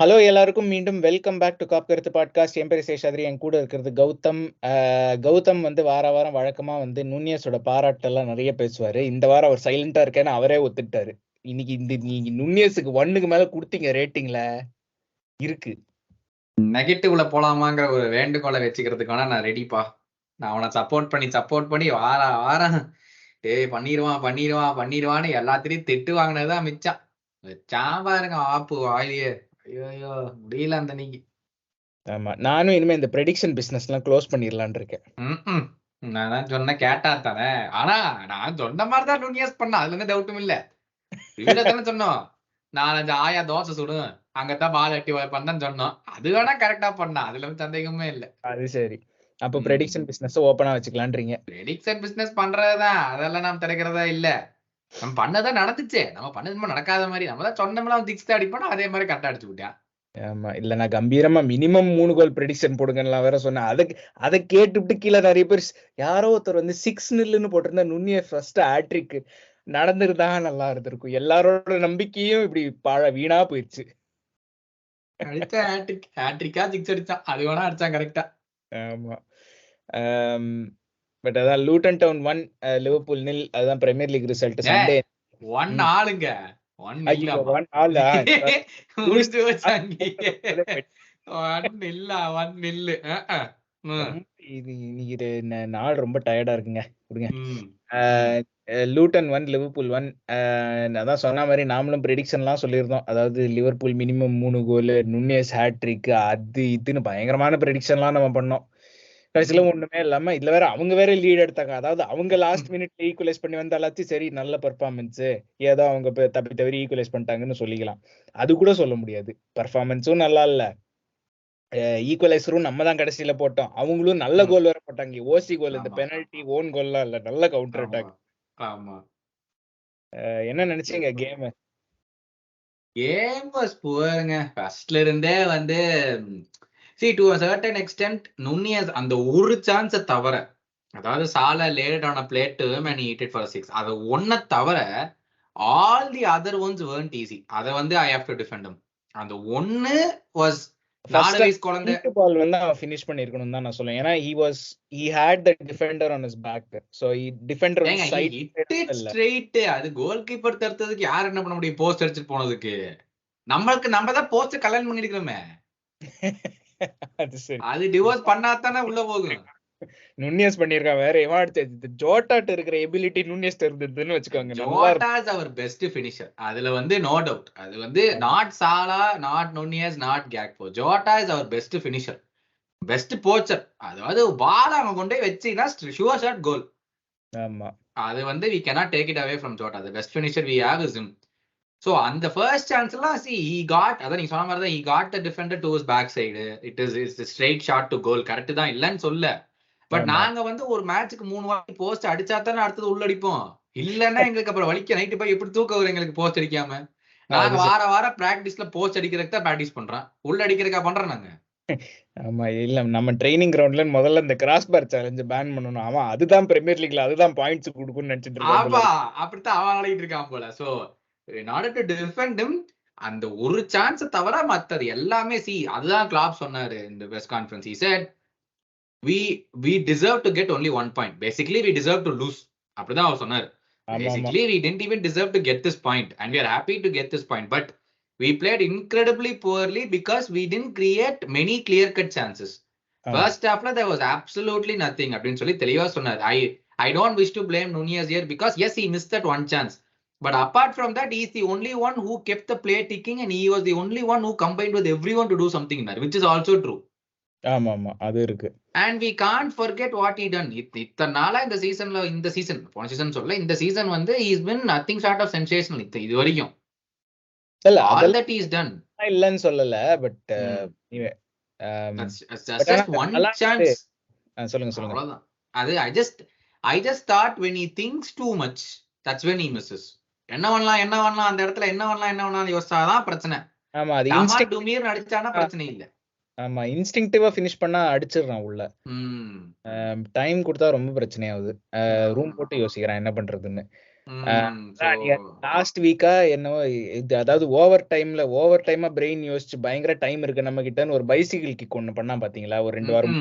Hello எல்லாருக்கும் மீண்டும் welcome back to காப் கருத்து பாட்காஸ்ட். என் பேர் சேஷாத்ரி, என் கூட இருக்கிறது கௌதம். கௌதம் வந்து வாரம் வழக்கமா வந்து நுண்ணியஸோட பாராட்டெல்லாம் நிறைய பேசுவாரு. இந்த வாரம் அவர் சைலண்டா இருக்கேன்னு அவரே ஒத்துட்டாரு. இன்னைக்கு நீங்க நுண்ணியஸுக்கு 1க்கு மேல கொடுத்தீங்க ரேட்டிங்ல இருக்கு. நெகட்டிவ்ல போலாமாங்கிற ஒரு வேண்டுகோளை வச்சுக்கிறதுக்கான நான் ரெடிப்பா. நான் அவனை சப்போர்ட் பண்ணி வாரம் டேய் பண்ணிடுவான்னு எல்லாத்திலையும் திட்டு வாங்கினதுதான் மிச்சம். சாம்பாருங்க ஆப்பு வாயிலேயே. ஐயோ முடியல அந்த நீங்க. ஆமா, நானும் இனிமே இந்த ப்ரெடிக்ஷன் பிசினஸ் எல்லாம் க்ளோஸ் பண்ணிடலான் இருக்கேன். நான் தான் சொன்ன கேட்டா தானே. ஆனா நான் சொன்ன மாதிரிதான் நுண்ணியஸ் பண்ண, அதுல இருந்து டவுட்டும் இல்ல. தானே சொன்னோம் 4-5 ஆயா தோசை சுடும், அங்கதான் பால் எட்டி பண்ணன்னு சொன்னோம். அது வேணா கரெக்டா பண்ணா, அதுல சந்தேகமே இல்ல. அது சரி, அப்போ ப்ரெடிக்ஷன் பிசினஸ் ஓபனா வச்சுக்கலான்றீங்க. ப்ரெடிக்ஷன் பிசினஸ் பண்றதுதான், அதெல்லாம் நாம் திறக்கிறதா இல்ல. நம்ம பண்ணதான் நடந்துச்சே, நம்ம பண்ணது நடக்காத மாதிரி நம்ம தான் சொன்னோம்லாம் திக்ஸ் அடிப்போம், அதே மாதிரி கரெக்டா அடிச்சு விட்டேன். ஆமா, இல்ல நான் கம்பீரமா மினிமம் 3 கோல் ப்ரெடிக்ஷன் போடுங்கலாம் வேற சொன்னேன். அதை கேட்டுவிட்டு கீழே நிறைய பேர் யாரோ ஒருத்தர் வந்து 6-0 போட்டிருந்தா நுண்ணிய ஃபர்ஸ்ட் ஹேட்ரிக் நடந்துருந்தா நல்லா இருந்திருக்கும். எல்லாரோட நம்பிக்கையும் இப்படி வீணா போயிடுச்சு. அடிச்சா ஹேட்ரிக்கா 6 அடிச்சான், அது வேணா அடிச்சான் கரெக்டா. ஆமா, but Luton Luton down 1 Liverpool 0. அதுதான் பிரீமியர் லீக் ரிசல்ட். சண்டே 1 ஆளுங்க 1 இல்ல 1 ஆல் முடிஞ்சு வச்சாங்க. 1 இல்ல 1 இல்ல. இன்னைக்கு நாள் ரொம்ப டயர்டா இருக்குங்க. கொடுங்க. Luton 1 Liverpool 1. அதான் சொன்ன மாதிரி நாமளும் ப்ரெடிக்ஷன்லாம் சொல்லியிருந்தோம். அதாவது லிவர்பூல் மினிமம் 3 கோல், நுண்ணியஸ் ஹேட்ரிக், அது இதுன்னு பயங்கரமான ப்ரெடிக்ஷன்லாம் நம்ம பண்ணோம். கடைசியில ஒண்ணுமே இல்லாம இதுல வேற அவங்க வேற லீட் எடுத்தாங்க. அதாவது அவங்க லாஸ்ட் மினிட்ல ஈக்குவலைஸ் பண்ணி வந்தாலாச்சும் சரி, நல்ல பெர்ஃபார்மன்ஸ், ஏதோ அவங்க தப்பி தவறி ஈக்குவலைஸ் பண்ணிட்டாங்கன்னு சொல்லிக்கலாம். அது கூட சொல்ல முடியாது. பெர்ஃபார்மன்ஸும் நல்லா இல்ல, ஈக்குவலைசரும் நம்ம தான் கடைசியில போட்டோம். அவங்களும் நல்ல கோல் வேற போட்டாங்க. ஓசி கோல், இந்த பெனல்டி ஓன் கோல்லாம் இல்ல, நல்ல கவுண்டர் அட்டாக். ஆமா, என்ன நினைச்சீங்க கேம்? Game was புவர்ங்க. ஃபர்ஸ்ட்ல இருந்தே வந்து see to a certain extent நுண்ணியஸ் அந்த ஒரு சான்ஸை தவிர, அதாவது Salah late on a play to him and he hit it for a 6, அது ஒன்ன தவிர all the other ones weren't easy. அதை வந்து I have to defend him. அந்த ஒன்னு was 4 வயசு குழந்தை பால் வந்து அவன் ஃபினிஷ் பண்ணிருக்கணும் தான் நான் சொல்லுவேன். ஏன்னா he had the defender on his back, so he defender on side hit it straight. அது கோல் கீப்பர் தடுத்ததுக்கு யார் என்ன பண்ண முடியும்? போஸ்ட் அடிச்சிட்டு போனதுக்கு நம்ம தான் போஸ்ட் கல்யாணம் பண்ணிருக்கிறோமே. அது சரி, அது டிவோர்ஸ் பண்ணாதானே உள்ள போகும். நுண்ணியஸ் பண்ணிருக்கான் வேற. இவன் அடுத்து ஜோட்டாட்ட இருக்கிற எபிலிட்டி நுண்ணியஸ் இருந்ததுன்னு வச்சுக்கோங்க. Jota is our best finisher, அதுல வந்து நோ டவுட். அது வந்து not Salah, not Nunez, not Gakpo. Jota is our best finisher, best poacher. அதாவது பால் அவன் கொண்டே வச்சீங்கன்னா ஷுவர் ஷாட் கோல். ஆமா, அது வந்து we cannot take it away from Jota. The best finisher we have is him. So அந்த first chance எல்லாம் he got, அதான் நீங்க சொன்ன மாதிரி தான், he got the defender to his back side. It's a straight shot to goal. Correct தான், இல்லன்னு சொல்ல. பட் நாங்க வந்து ஒரு மேட்சுக்கு 3 வாட்டி போஸ்ட் அடிச்சா தானே அடுத்தது உள்ள அடிப்போம். இல்லன்னா எங்களுக்கு அப்புறம் வலிக்க, நைட்டு போய் எப்படி தூக்க வரும் எங்களுக்கு போஸ்ட் அடிக்காம. நாங்க வாரம் பிராக்டிஸ்ல போஸ்ட் அடிக்கிறதுக்கு தான் பிராக்டிஸ் பண்றோம், உள்ள அடிக்கிறதுக்கா பண்றோம் நாங்க. ஆமா, இல்ல நம்ம ட்ரைனிங் கிரவுண்ட்ல முதல்ல இந்த கிராஸ் பார் சேலஞ்ச் பேன் பண்ணனும். ஆமா, அதுதான் பிரீமியர் லீக்ல அதுதான் பாயிண்ட்ஸ் கொடுக்கும்னு நினைச்சிட்டு இருக்கான். ஆமா, அப்படித்தான் அவன் ஆடிட்டு இருக்கான் போல. So in order to defend him, அந்த ஒரு சான்ஸ் தவிர மத்தது எல்லாமே அதுதான் கிளாப் சொன்னாரு இந்த press conference. he said we deserve to get only 1 point. Basically we deserve to lose, அப்படிதான் அவர் சொன்னாரு. Basically we didn't even deserve to get this point and we are happy to get this point, but we played incredibly poorly because we didn't create many clear cut chances. First halfல there was absolutely nothing அப்படின்னு சொல்லி தெளிவா சொன்னாரு. I don't wish to blame Nunez here because yes, he missed that one chance, but apart from that he is the only one who kept the play ticking and he was the only one who combined with everyone to do something in that, which is also true. ஆமா ஆமா, அது இருக்கு. And we can't forget what he done. இத்தனை நாளா இந்த season போன season சொல்ல, இந்த சீசன் வந்து he's been nothing short of sensational இது வரைக்கும். all that he's done இல்லன்னு சொல்லல, பட் just one chance. சொல்லுங்க அவ்வளவுதான். அது I just thought when he thinks too much, that's when he misses. என்ன பண்ணலாம் அந்த இடத்துல என்ன பண்ணலாம் யோசிச்சாதான் பிரச்சனை. ஆமா, அது இன்ஸ்டிங்க்ட் டுமீர் அடிச்சானா பிரச்சனை இல்ல. ஆமா, இன்ஸ்டிங்க்டிவா ஃபினிஷ் பண்ணா அடிச்சிடறான் உள்ள. டைம் கொடுத்தா ரொம்ப பிரச்சனையாகுது. ரூம் போட்டு யோசிக்கிறான் என்ன பண்றதுன்னு. லாஸ்ட் வீக்கா என்னவோ இது, அதாவது ஓவர் டைமா பிரெயின் யோசிச்சு பயங்கர டைம் இருக்கு நம்ம கிட்டன்னு ஒரு பைசிக்கிள் கிக் ஒண்ணு பண்ணா பாத்தீங்களா ஒரு 2 வாரம்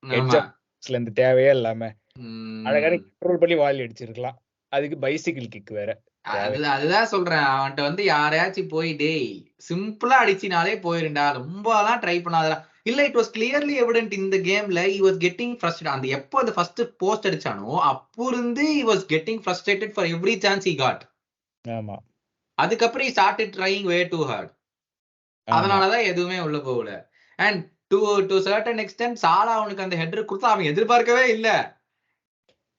எட்ஜ்ல இருந்து தேவையே இல்லாம அழகான கண்ட்ரோல் பண்ணி வால் அடிச்சிருக்கலாம். அதுக்கு பைசிக்கிள் கிக் வேற. அதுதான் சொல்றேன், அவன்கிட்ட வந்து யாரையாச்சும் போய் டேய் சிம்பிளா அடிச்சினாலே போயிருண்டா, ரொம்பலாம் ட்ரை பண்ணாதடா. இல்ல, இட் வாஸ் கிளியர்லி எவிடென்ட் இந்த கேம்ல he was getting frustrated. அந்த எப்போ அந்த ஃபர்ஸ்ட் போஸ்ட் அடிச்சானோ அப்போ இருந்து he was getting frustrated for every chance he got. ஆமா, அதுக்கப்புறம் he started trying way too hard. அதனாலதான் எதுவுமே உள்ள போகல. அண்ட் டு சர்டன் எக்ஸ்டென்ட் சாலா அவனுக்கு அந்த ஹெடர் கொடுத்தா அவன் எதிர்பார்க்கவே இல்ல,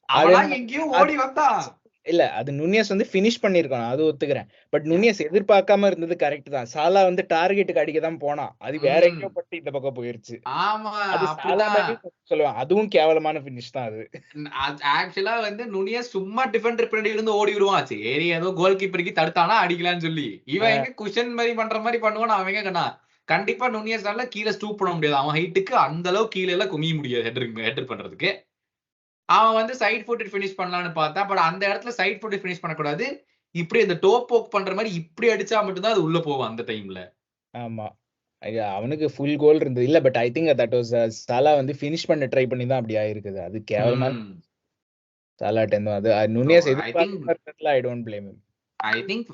அவனா எங்கேயும் ஓடி வந்தான். இல்ல, அது நுனியஸ் வந்து பினிஷ் பண்ணிருக்கான், அது ஒத்துக்கிறேன். பட் நுனியஸ் எதிர்பார்க்காம இருந்தது கரெக்ட் தான். சாலா வந்து டார்கெட்டுக்கு அடிக்க தான் போனான், அது வேற எங்கேயோ பட்டு இந்த பக்கம் போயிருச்சு. ஆமா, அது சாலா சொல்லுவான், அதுவும் கேவலமான பினிஷ் தான் அது. ஆக்சுவலா வந்து நுனியஸ் சும்மா டிஃபெண்டர் பின்னாடி இருந்து ஓடி விடுவான், சரி ஏதோ கோல் கீப்பருக்கு தடுத்தானா அடிக்கலாம்னு சொல்லி. இவன் எங்க குஷன் மாதிரி பண்ற மாதிரி பண்ணுவான். அவங்க கண்ணா கண்டிப்பா நுனியஸ்னால கீழே ஸ்டூப் பண்ண முடியாது, அவன் ஹைட்டுக்கு அந்த அளவு கீழே எல்லாம் குமிய முடியாது ஹெடர் பண்றதுக்கு. அவன் வந்து சைட் ஃபுட் ஃபினிஷ் பண்ணலாம்னு பார்த்தா, பட் அந்த இடத்துல சைட் ஃபுட் ஃபினிஷ் பண்ணக்கூடாது, இப்படி அந்த டோ போக் பண்ற மாதிரி இப்படி அடிச்சா மட்டும்தான் அது உள்ள போகும் அந்த டைம்ல. ஆமா, அவனுக்கு ஃபுல் கோல் இருந்தது இல்ல. But I think that was Salah வந்து ஃபினிஷ் பண்ண ட்ரை பண்ணி தான் அப்படி ஆயிருக்குது. அது கேவலமான சாலா டைம். அது நுனியஸ் எதிர்பார்க்கறதுல I don't blame him. I think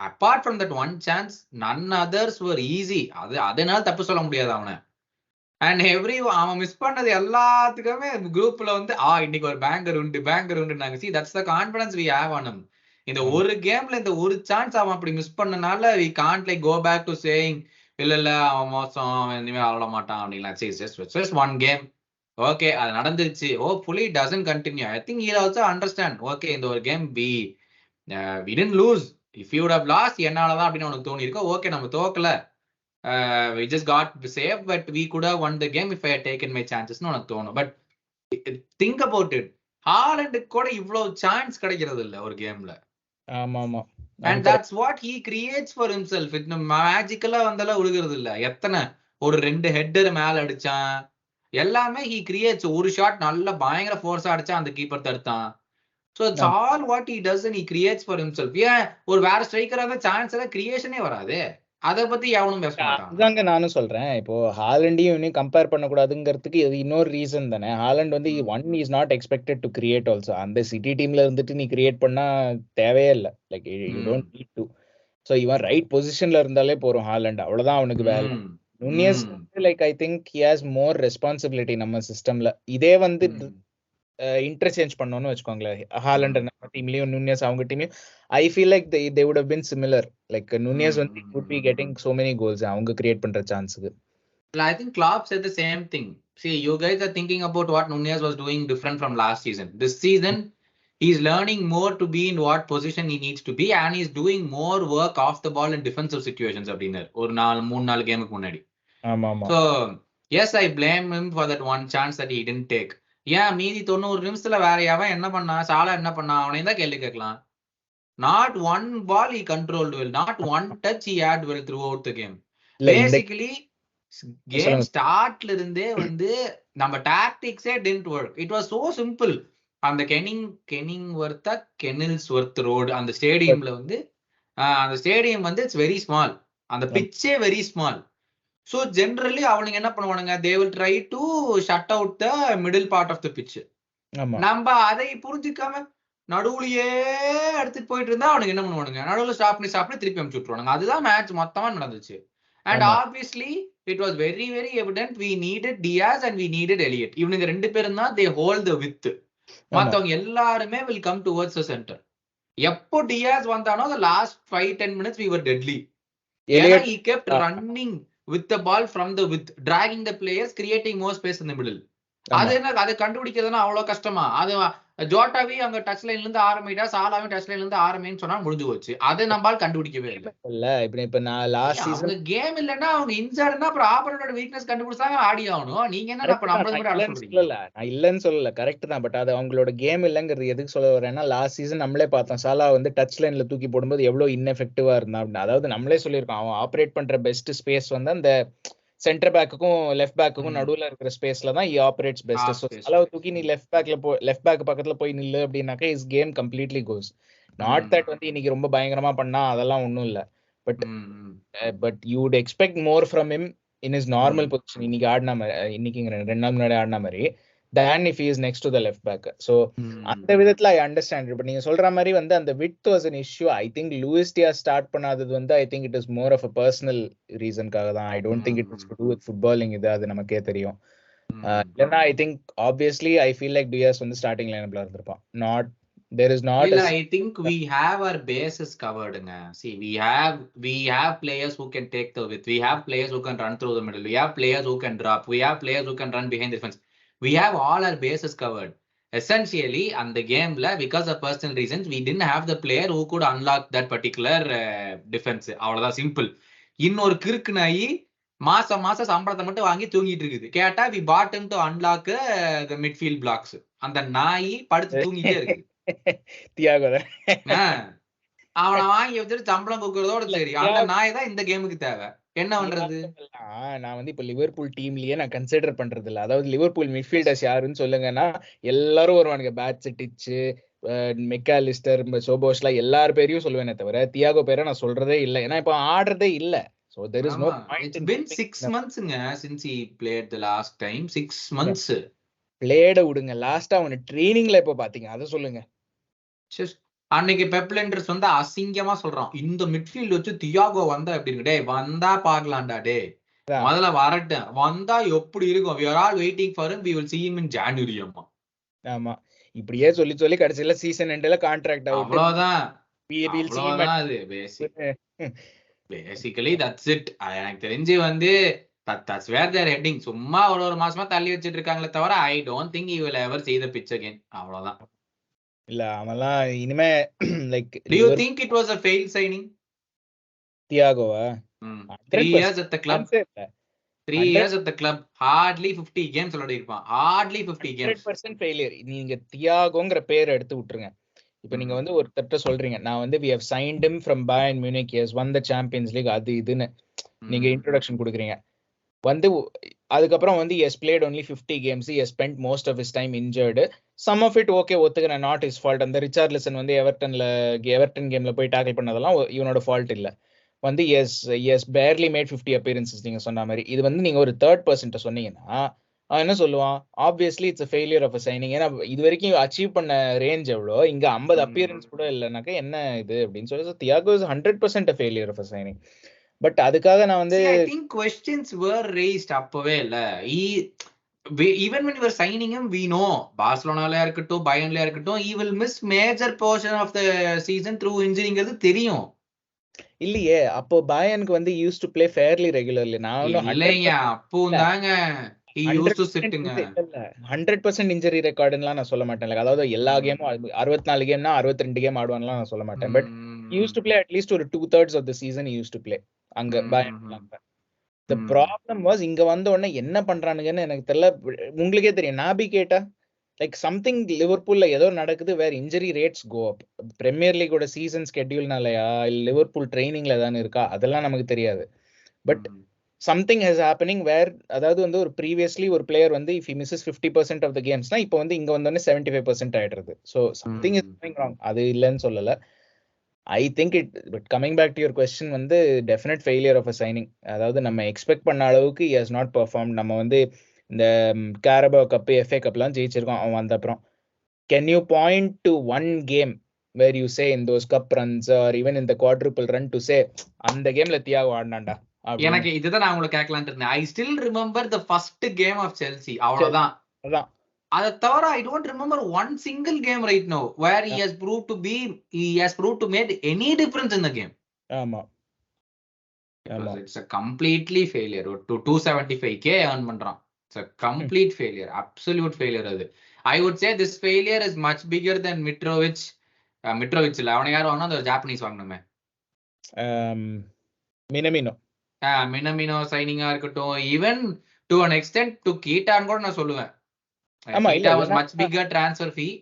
apart from that one chance, none others were easy. அதனால தப்பு சொல்ல முடியாது அவனை. அண்ட் அவன் மிஸ் பண்ணது எல்லாத்துக்குமே குரூப்ல வந்து இன்னைக்கு ஒரு பேங்கர் உண்டு நாங்க. see that's the confidence we have on him. இந்த ஒரு கேம்ல இந்த ஒரு சான்ஸ் அவன் அப்படி மிஸ் பண்ணனால we can't like go back to saying இல்ல அவன் மோசம், அவன் இனிமே ஆட மாட்டான் அப்படின்லாம். just one game, ஓகே அது நடந்துருச்சு. hopefully it doesn't continue. I think he'll also understand, okay இந்த ஒரு game we didn't lose, if you would have lost என்னாலதான் அப்படின்னு உனக்கு தோணி இருக்கோ. ஓகே நம்ம தோக்கல, we just got safe, but we could have won the game if I had taken my chances னு உனக்கு தோணும். பட் think about it, ஹாலண்டுக்கு கூட இவ்வளவு சான்ஸ் கிடைக்கிறது இல்ல ஒரு கேம்ல. ஆமா, and that's what he creates for himself. இது மேஜிக்கலா வந்தால உழுகிறது இல்ல. எத்தனை ஒரு 2 ஹெட்டர் மேல அடிச்சான், எல்லாமே he creates. ஒரு ஷாட் நல்ல பயங்கர ஃபோர்ஸா அடிச்சா அந்த keeper தடுத்தான். so it's all what he does and he creates for himself. ஏன் ஒரு வேற ஸ்ட்ரைக்கரா தான் சான்ஸ் எல்லாம் கிரியேஷனே வராது, அத பத்தி எவனும் பேச மாட்டான். அதாங்க நானும் சொல்றேன், இப்போ ஹாலண்டையும் இன்னும் கம்பேர் பண்ணக்கூடாதுங்கிறதுக்கு இது இன்னொரு ரீசன் தானே. ஹாலண்ட் வந்து one is not expected to create also. அந்த சிட்டி டீம்ல இருந்துட்டு நீ கிரியேட் பண்ணா தேவையே இல்லை, like you don't need to. So இவன் ரைட் பொசிஷன்ல இருந்தாலே போறோம் ஹாலண்ட், அவ்வளவுதான் அவனுக்கு வேலை. நுனியஸ் like I think he has more responsibility நம்ம சிஸ்டம்ல. இதே வந்து இன்டர்சேஞ்ச் பண்ணோம்னு வச்சுக்கோங்களேன், ஹாலண்ட் நம்ம டீம்லயும் நுனியஸ் அவங்க டீம்லயும், I feel like they would have been similar. Like Nunez would be getting so many goals. அவங்க கிரியேட் பண்ற சான்ஸ்க்கு. I think Klopp said the same thing. See, you guys are thinking about what Nunez was doing different from last season. This season, he's learning more to be in what position he needs to be, and he's doing more work off the ball in defensive situations. அப்படின்னாரு ஒரு 3-4 கேமுக்கு முன்னாடி. So, yes, I blame him for that one chance that he didn't take. ஏன் மீதி 90 நிமிஷத்துல வேற எவன் என்ன பண்ணா, சாலா என்ன பண்ணா, அவனையும் தான் கேள்வி கேட்கலாம். Not one ball he controlled well, not one touch he had well throughout the game. Basically, game startல இருந்தே வந்து நம்ம டாக்டிக்ஸே didn't work. It was so simple. அந்த கெனில்ஸ்வொர்த் ரோடு அந்த ஸ்டேடியம்ல வந்து அந்த ஸ்டேடியம் வந்து இட்ஸ் வெரி ஸ்மால், அந்த பிச்சே வெரி ஸ்மால். ஸோ ஜென்ரலி அவனுங்க என்ன பண்ணுவானுங்க, they will try to shut out the middle part of the pitch. நம்ம அதை புரிஞ்சுக்காம நடுவுலயே எடுத்துட்டு போயிட்டு இருந்தா அவனுக்கு என்ன பண்ணுவானுங்க, நடுவுல ஸ்டாப் பண்ணி திருப்பி அனுப்பிச்சு விட்டுருவானுங்க. அதுதான் மேட்ச் மொத்தமா நடந்துச்சு. And obviously it was very very evident we needed Diaz and we needed Elliott. இவனுங்க 2 பேரும் தான் they hold the width. மத்தவங்க எல்லாருமே will come towards the center. எப்போ Diaz வந்தானோ the last 5-10 minutes we were deadly. He kept running with the ball from the width, dragging the players, creating more space in the middle. அது என்ன, அதை கண்டுபிடிக்கிறதுனா அவ்வளவு கஷ்டமா? அது ஜோட்டாவே அங்க டச் லைன்ல இருந்து ஆரம்பிட்டா, சாலாவே டச் லைன்ல இருந்து ஆரம்பின்னு சொன்னா முடிஞ்சு போச்சு. அதை நம்மால் கண்டுபிடிக்கவே இல்ல. இப்ப நான் லாஸ்ட் சீசன் கேம் இல்லன்னா அவங்க இன்சைடுனா அப்புறம் ஆப்போனன்ட்டோட வீக்னஸ் கண்டுபிடிச்சாங்க ஆடி ஆகணும். நீங்க என்ன அப்ப நம்மள கூட ஆட சொல்றீங்க? நான் இல்லன்னு சொல்லல, கரெக்ட் தான். பட் அது அவங்களோட கேம் இல்லங்கிறது எதுக்கு சொல்ல வரேன்னா, லாஸ்ட் சீசன் நம்மளே பார்த்தோம், சாலா வந்து டச் லைன்ல தூக்கி போடும்போது எவ்வளவு இன்எஃபெக்டிவா இருந்தான் அப்படின்னு. அதாவது நம்மளே சொல்லியிருக்கோம், அவன் ஆப்ரேட் பண்ற பெஸ்ட் ஸ்பேஸ் வந்து அந்த சென்டர் பேக்குக்கும் லெஃப்ட் பேக்குக்கும் நடுவுல இருக்கிற ஸ்பேஸ்ல தான் ஆபரேட்ஸ் பெஸ்ட். ஸோ அளவு தூக்கி நீ லெஃப்ட் பேக் பக்கத்துல போய் நில்லு அப்படின்னாக்கா is game completely goes. Not that வந்து இன்னைக்கு ரொம்ப பயங்கரமா பண்ணா அதெல்லாம் ஒன்றும் இல்லை. But you would expect more from him in is normal position. இன்னைக்கு ஆடின மாதிரி, இன்னைக்கு 2 நாள் முன்னாடி ஆடின மாதிரி, than if he is next to the left back. So அந்த விதத்துல I understand. பட் நீங்க சொல்ற மாதிரி வந்து அந்த width was an issue. I think Luis Diaz start பண்ணாதது வந்து I think it is more of a personal reasonக்காக தான். I don't think it was to do with footballing. இது அது நமக்கே தெரியும். இல்லைன்னா I think obviously I feel like Diaz வந்து starting லைனப்ல இருந்திருப்பான். Not there is not I think we have our bases covered. See, we have players who can take the width. We have players who can run through the middle. We have players who can drop. We have players who can run behind the defense. We have all our bases covered. Essentially, on the game, because of personal reasons, we didn't have the player who could unlock that particular defense. அவ்வளவுதான் simple. இன்னொரு கிறுக்கு நாயி மாசம் சம்பளத்தை மட்டும் வாங்கி தூங்கிட்டு இருக்குது. கேட்டா we bought him to unlock the midfield blocks. அந்த நாயி படுத்து தூங்கிட்டே இருக்குது. தியாகோ அவனை வாங்கி வச்சுட்டு சம்பளம் கொடுக்கறதோட சரி. அந்த நாய் தான் இந்த கேமுக்கு தேவை. என்ன பண்றது? நான் வந்து இப்ப லிவர்பூல் டீம்லயே நான் கன்சிடர் பண்றது இல்ல. அதாவது லிவர்பூல் மிட்ஃபீல்டர்ஸ் யாருன்னு சொல்லுங்கன்னா எல்லாரும் வருவானுங்க. பேட்ச், மெக்காலிஸ்டர், சோபோஸ்லாம் எல்லார் பேரையும் சொல்லுவேனே தவிர தியாகோ பேரை நான் சொல்றதே இல்லை. ஏன்னா இப்ப ஆடுறதே இல்ல. So there is no point. It's been 6 months since he played the last time. 6 months. பிளேட விடுங்க, லாஸ்டா அவன ட்ரெய்னிங்ல எப்ப பாத்தீங்க அத சொல்லுங்க. அன்னைக்கு பெப்லெண்டர்ஸ் வந்து அசிங்கமா சொல்றான், இந்த மிட்ஃபீல்ட் வச்சு தியாகோ வந்தா அப்படின்னு. டேய் வந்தா பாக்கலாம்டா, டேய் முதல்ல வரட்டும், வந்தா எப்படி இருக்கும். we are all waiting for him, we will see him in January. அம்மா ஆமா, இப்படியே சொல்லி கடைசில சீசன் எண்ட்ல கான்ட்ராக்ட் அவுட். அவ்வளவுதான் அது பேசிக்கலி that's it. எனக்கு தெரிஞ்சு வந்து that's where they're heading. சும்மா ஒரு மாசமா தள்ளி வச்சிட்டு இருக்காங்களே தவிர I don't think he will ever see the pitch again. அவ்வளவுதான். இல்ல அவன்லாம் இனிமே like do you think it was a failed signing? தியாகோவா 3 years at the club. 3 years at the club, hardly 50 games விளையாடி இருப்பான். hardly 50 games. 100% ஃபெயிலியர். நீங்க தியாகோங்கற பேர் எடுத்து விட்டுருங்க. இப்போ நீங்க வந்து ஒரு தட்ட சொல்றீங்க, நான் வந்து we have signed him from Bayern Munich, he has won the Champions League, அது இதுன்னு நீங்க இன்ட்ரோடக்ஷன் கொடுக்குறீங்க. வந்து அதுக்கப்புறம் வந்து he has played only 50 games, he has spent most of his time injured. Some of it okay, ஒத்துக்கிறேன், not his fault. அந்த ரிச்சார்ட்லிசன் வந்து எவர்டன் கேம்ல போய் டாக்கிள் பண்ணதெல்லாம் இவனோட ஃபால்ட் இல்ல. வந்து he has barely made 50 appearances. நீங்க சொன்ன மாதிரி இது வந்து நீங்க ஒரு தேர்ட் பர்சன்ட்ட சொன்னீங்கன்னா அவன் என்ன சொல்லுவான், obviously it's a failure of a signing. ஏன்னா இது வரைக்கும் அச்சீவ் பண்ண ரேஞ்ச் எவ்வளோ, இங்க 50 அப்பியரன்ஸ் கூட இல்லைனாக்கா என்ன இது அப்படின்னு சொல்லி Tiago is 100% a failure of a signing. But அதுக்காக நான் வந்து I think questions were raised அப்பவே இல்ல. Even when we were signing him, we know பார்சலோனால இருக்கட்டும் பயன்ல இருக்கட்டும் he will miss major portion of the season through injuryங்கிறது தெரியும். இல்லையே, அப்போ பயனுக்கு வந்து used to play fairly regularly. நான் இல்லைங்க அப்போதாங்க he used to sit ங்க. 100% இன்ஜரி ரெக்கார்ட்லாம் நான் சொல்ல மாட்டேன். அதாவது எல்லா கேமும் 64 கேம்னா 62 கேம் ஆடுவான்லாம் நான் சொல்ல மாட்டேன். But he used to play at least ஒரு 2/3 of the season he used to play அங்க பயன்ல. the problem was இங்க வந்த உடனே என்ன பண்றானுங்கன்னு எனக்கு தெரியல. உங்களுக்கே தெரியும், நாபி கேட்டா லைக் சம்திங் லிவர்பூல்ல ஏதோ நடக்குது, where injury rates go up. Premier லீகோட சீசன் ஸ்கெட்யூல்னாலயா இல்ல லிவர்பூல் ட்ரைனிங்ல தானே இருக்கா அதெல்லாம் நமக்கு தெரியாது. But something has happening where, அதாவது வந்து ஒரு ப்ரீவியஸ்லி ஒரு பிளேயர் வந்து if he misses 50% of the கேம்ஸ்னா இப்போ வந்து இங்க வந்தோடனே 75% ஆயிடுறது. So something is going wrong. அது இல்லைன்னு சொல்லல. I think it, but coming back to your question, வந்து definite failure of a signing. அதாவது நம்ம எக்ஸ்பெக்ட் பண்ண அளவுக்கு ஹி ஹஸ் நாட் பெர்ஃபார்ம். நம்ம வந்து இந்த கேரபோ கப், எஃப்ஏ கப்லாம் ஜெயிச்சிருக்கோம் அவன் வந்த அப்புறம். Can you point to one game where you say in those cup runs or even in the quadruple run to say அந்த கேம்ல தியாகோ ஆடுனான்டா? எனக்கு இதுதான் நான் உங்களுக்கு கேட்கலாம்னு இருந்தேன். I still remember the first game of Chelsea. அவ்வளவுதான். அதை தவிர I don't remember one single game right now where he has proved to make any difference in the game. ஆமா, it's a completely failure. to 275k earn பண்றான். It's a complete failure, absolute failure. அது I would say this failure is much bigger than Mitrovic இல்ல, அவனை யார் வாங்கினா, அந்த Japanese வாங்கணுமே, Minamino சைனிங்கா இருக்கட்டும், even to an extent to கீட்டான்னு கூட நான் சொல்லுவேன். கீட்டா was much bigger transfer fee,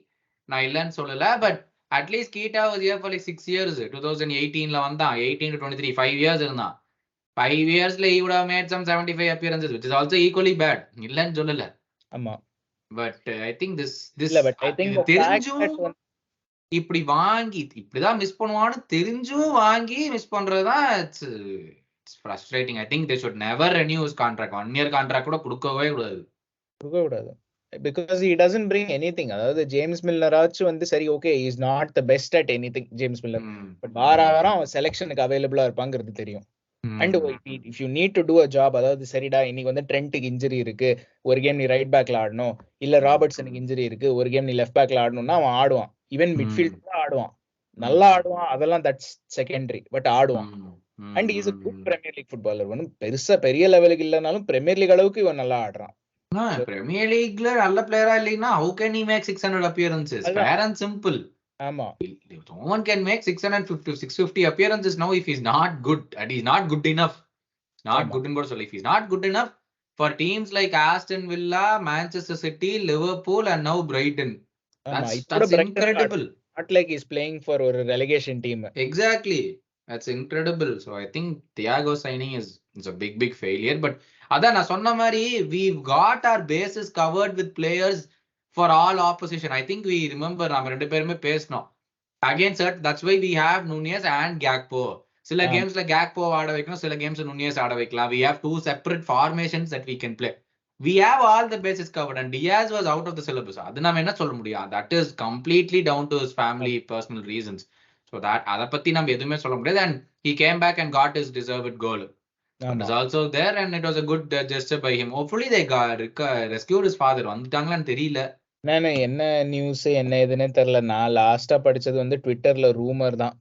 நான் இல்லன்னு சொல்லல. But at least கீட்டா was here for like 6 years. 2018ல வந்தான், 18 to 23 5 years இருந்தான். 5 years he would have made some 75 appearances, which is also equally bad. இல்லன்னு சொல்லல. ஆமா. But I think this இல்ல பட் ஐ திங்க் இது the fact தெரிஞ்சும் that இப்படி வாங்கி இப்படிதான் மிஸ் பண்ணுவான்னு தெரிஞ்சும் வாங்கி மிஸ் பண்றதுதான் it's frustrating. I think they should never renew his contract. 1 year contract கூட கொடுக்கவே கூடாது. because he doesn't bring anything. அதாவது ஜேம்ஸ் மில்லர் ஆச்சு வந்து சரி okay is not the best at anything James Miller, but வாரம் அவன் செலெக்ஷனுக்கு அவைலபிளா இருப்பாங்கிறது தெரியும். And if you need to do a job, அதாவது சரிடா இன்னைக்கு வந்து ட்ரெண்ட்டுக்கு இன்ஜுரி இருக்கு, ஒரு கேம் நீ ரைட் பேக்ல ஆடணும், இல்ல ராபர்ட்சனுக்கு இன்ஜுரி இருக்கு, ஒரு கேம் நீ லெஃப்ட் பேக்ல ஆடணும்னா அவன் ஆடுவான். ஈவன் மிட்ஃபீல்ட் ஆடுவான், நல்லா ஆடுவான், அதெல்லாம் தட்ஸ் செகண்டரி, பட் ஆடுவான். And is a good premier league footballer. ஒன்னும் பெருசா பெரிய லெவலுக்கு இல்லனாலும் பிரீமியர் லீக் அளவுக்கு இவன் நல்லா ஆடுறான். பிரீமியர் லீக்ல நல்ல பிளேயரா இல்லைன்னா how can he make 600 appearances? Fair and simple. ஆமா, no one can make 650 appearances now if he's not good, and he's not good enough. Good in both. If he's not good enough for teams like Aston Villa, Manchester City, Liverpool, and now Brighton, that's incredible. Not like he's playing for a relegation team. Exactly, that's incredible. So I think Thiago signing is a big failure. But அதான் நான் சொன்ன மாதிரி we've got our bases covered with players for all opposition. I think we remember நாம ரெண்டு பேருமே பேசணும் against that. That's why we have Nunez and Gakpo. சில கேம்ஸ்ல Gakpo ஆட வைக்கணும், சில கேம்ஸ் Nunez ஆட வைக்கலாம். We have two separate formations that we can play. We have all the bases covered, and Diaz was out of the syllabus. அது நாம என்ன சொல்ல முடியும்? That is completely down to his family personal reasons. So that அத பத்தி நம்ம எதுவுமே சொல்ல முடியாது. And he came back and got his deserved goal. It is also there, and it was a good gesture by him. Hopefully they rescued his father. வந்துட்டாங்களான்னு தெரியல. நான் என்ன news என்ன எதுன்னே தெரியல. நான் லாஸ்டா படிச்சது வந்து ட்விட்டர்ல ரூமர் தான்.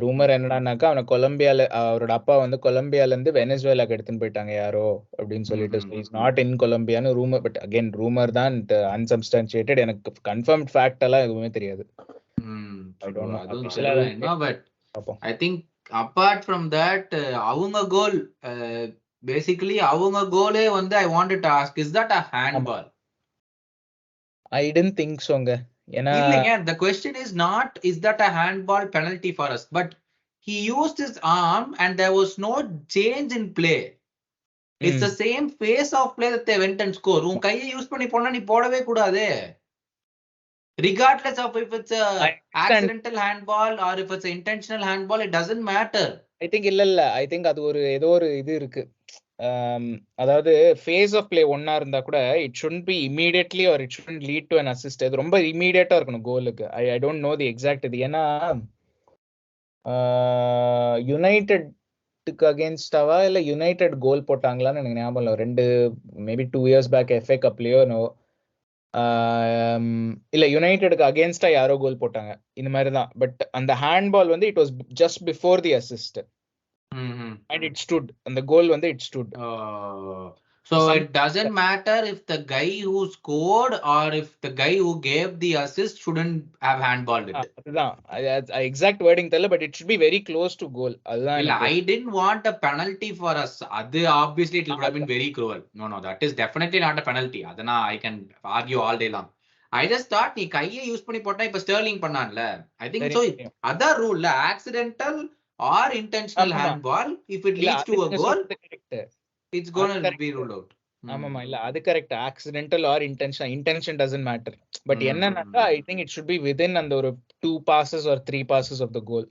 ரூமர் என்னடானாக்கா அவனை கொலம்பியால, அவரோட அப்பா வந்து கொலம்பியால இருந்து வெனிசுவேலாக்கு எடுத்துன்னு போயிட்டாங்க யாரோ அப்படின்னு சொல்லிட்டு. இஸ் நாட் இன் கொலம்பியான்னு ரூமர், பட் அகைன் ரூமர் தான், அன்சப்ஸ்டான்ஷியேட்டட். எனக்கு கன்ஃபர்ம்ட் ஃபேக்ட் எல்லாம் எதுவுமே தெரியாது. I think apart from that, அவங்க கோல் basically அவங்க கோலே வந்து I wanted to ask, is that a handball? I didn't think so. இல்லைங்க, the question is not is that a handball penalty for us, but he used his arm and there was no change in play. It's the same phase of play that they went and score. உன் கையை use பண்ணி போனா நீ போடவே கூடாது, regardless of if it's a accidental handball or if it's an intentional handball. It doesn't matter. I think இல்ல I think அது ஒரு ஏதோ ஒரு இது இருக்கு. அதாவது ஃபேஸ் ஆஃப் பிளே ஒன்னா இருந்தா கூட it should be immediately or it should lead to an assist. இது ரொம்ப இமீடியட்டா இருக்கணும் கோலுக்கு. I don't know the exact இது. ஏன்னா யுனைடெட்க்கு அகேன்ஸ்டாவா இல்ல யுனைடெட் கோல் போட்டாங்களான்னு எனக்கு ஞாபகம் இல்லை. 2 மேபி 2 years பேக் FA கப்லயோ இல்ல யுனைடெடுக்கு அகேன்ஸ்டா யாரோ கோல் போட்டாங்க இந்த மாதிரி தான். பட் அந்த ஹேண்ட்பால் வந்து it was just before the assist. And it stood, and the goal வந்து it stood. So it doesn't matter if the guy who scored or if the guy who gave the assist shouldn't have handballed it. அதுதான் exact wording தெரியல, but it should be very close to goal. அதுதான் இல்ல, I didn't want a penalty for us. அது obviously it would have been very cruel. No, that is definitely not a penalty. அதனா I can argue all day long. I just thought நீ கையை use பண்ணி போட்டா இப்ப Sterling பண்ணான்ல, I think so other rule accidental or intentional handball, if it leads to a goal, it's going to be ruled out. ஆமாமா, இல்ல அது correct. Accidental or intention doesn't matter. But என்னன்னா I think it should be within அந்த ஒரு 2 passes or 3 passes of the goal.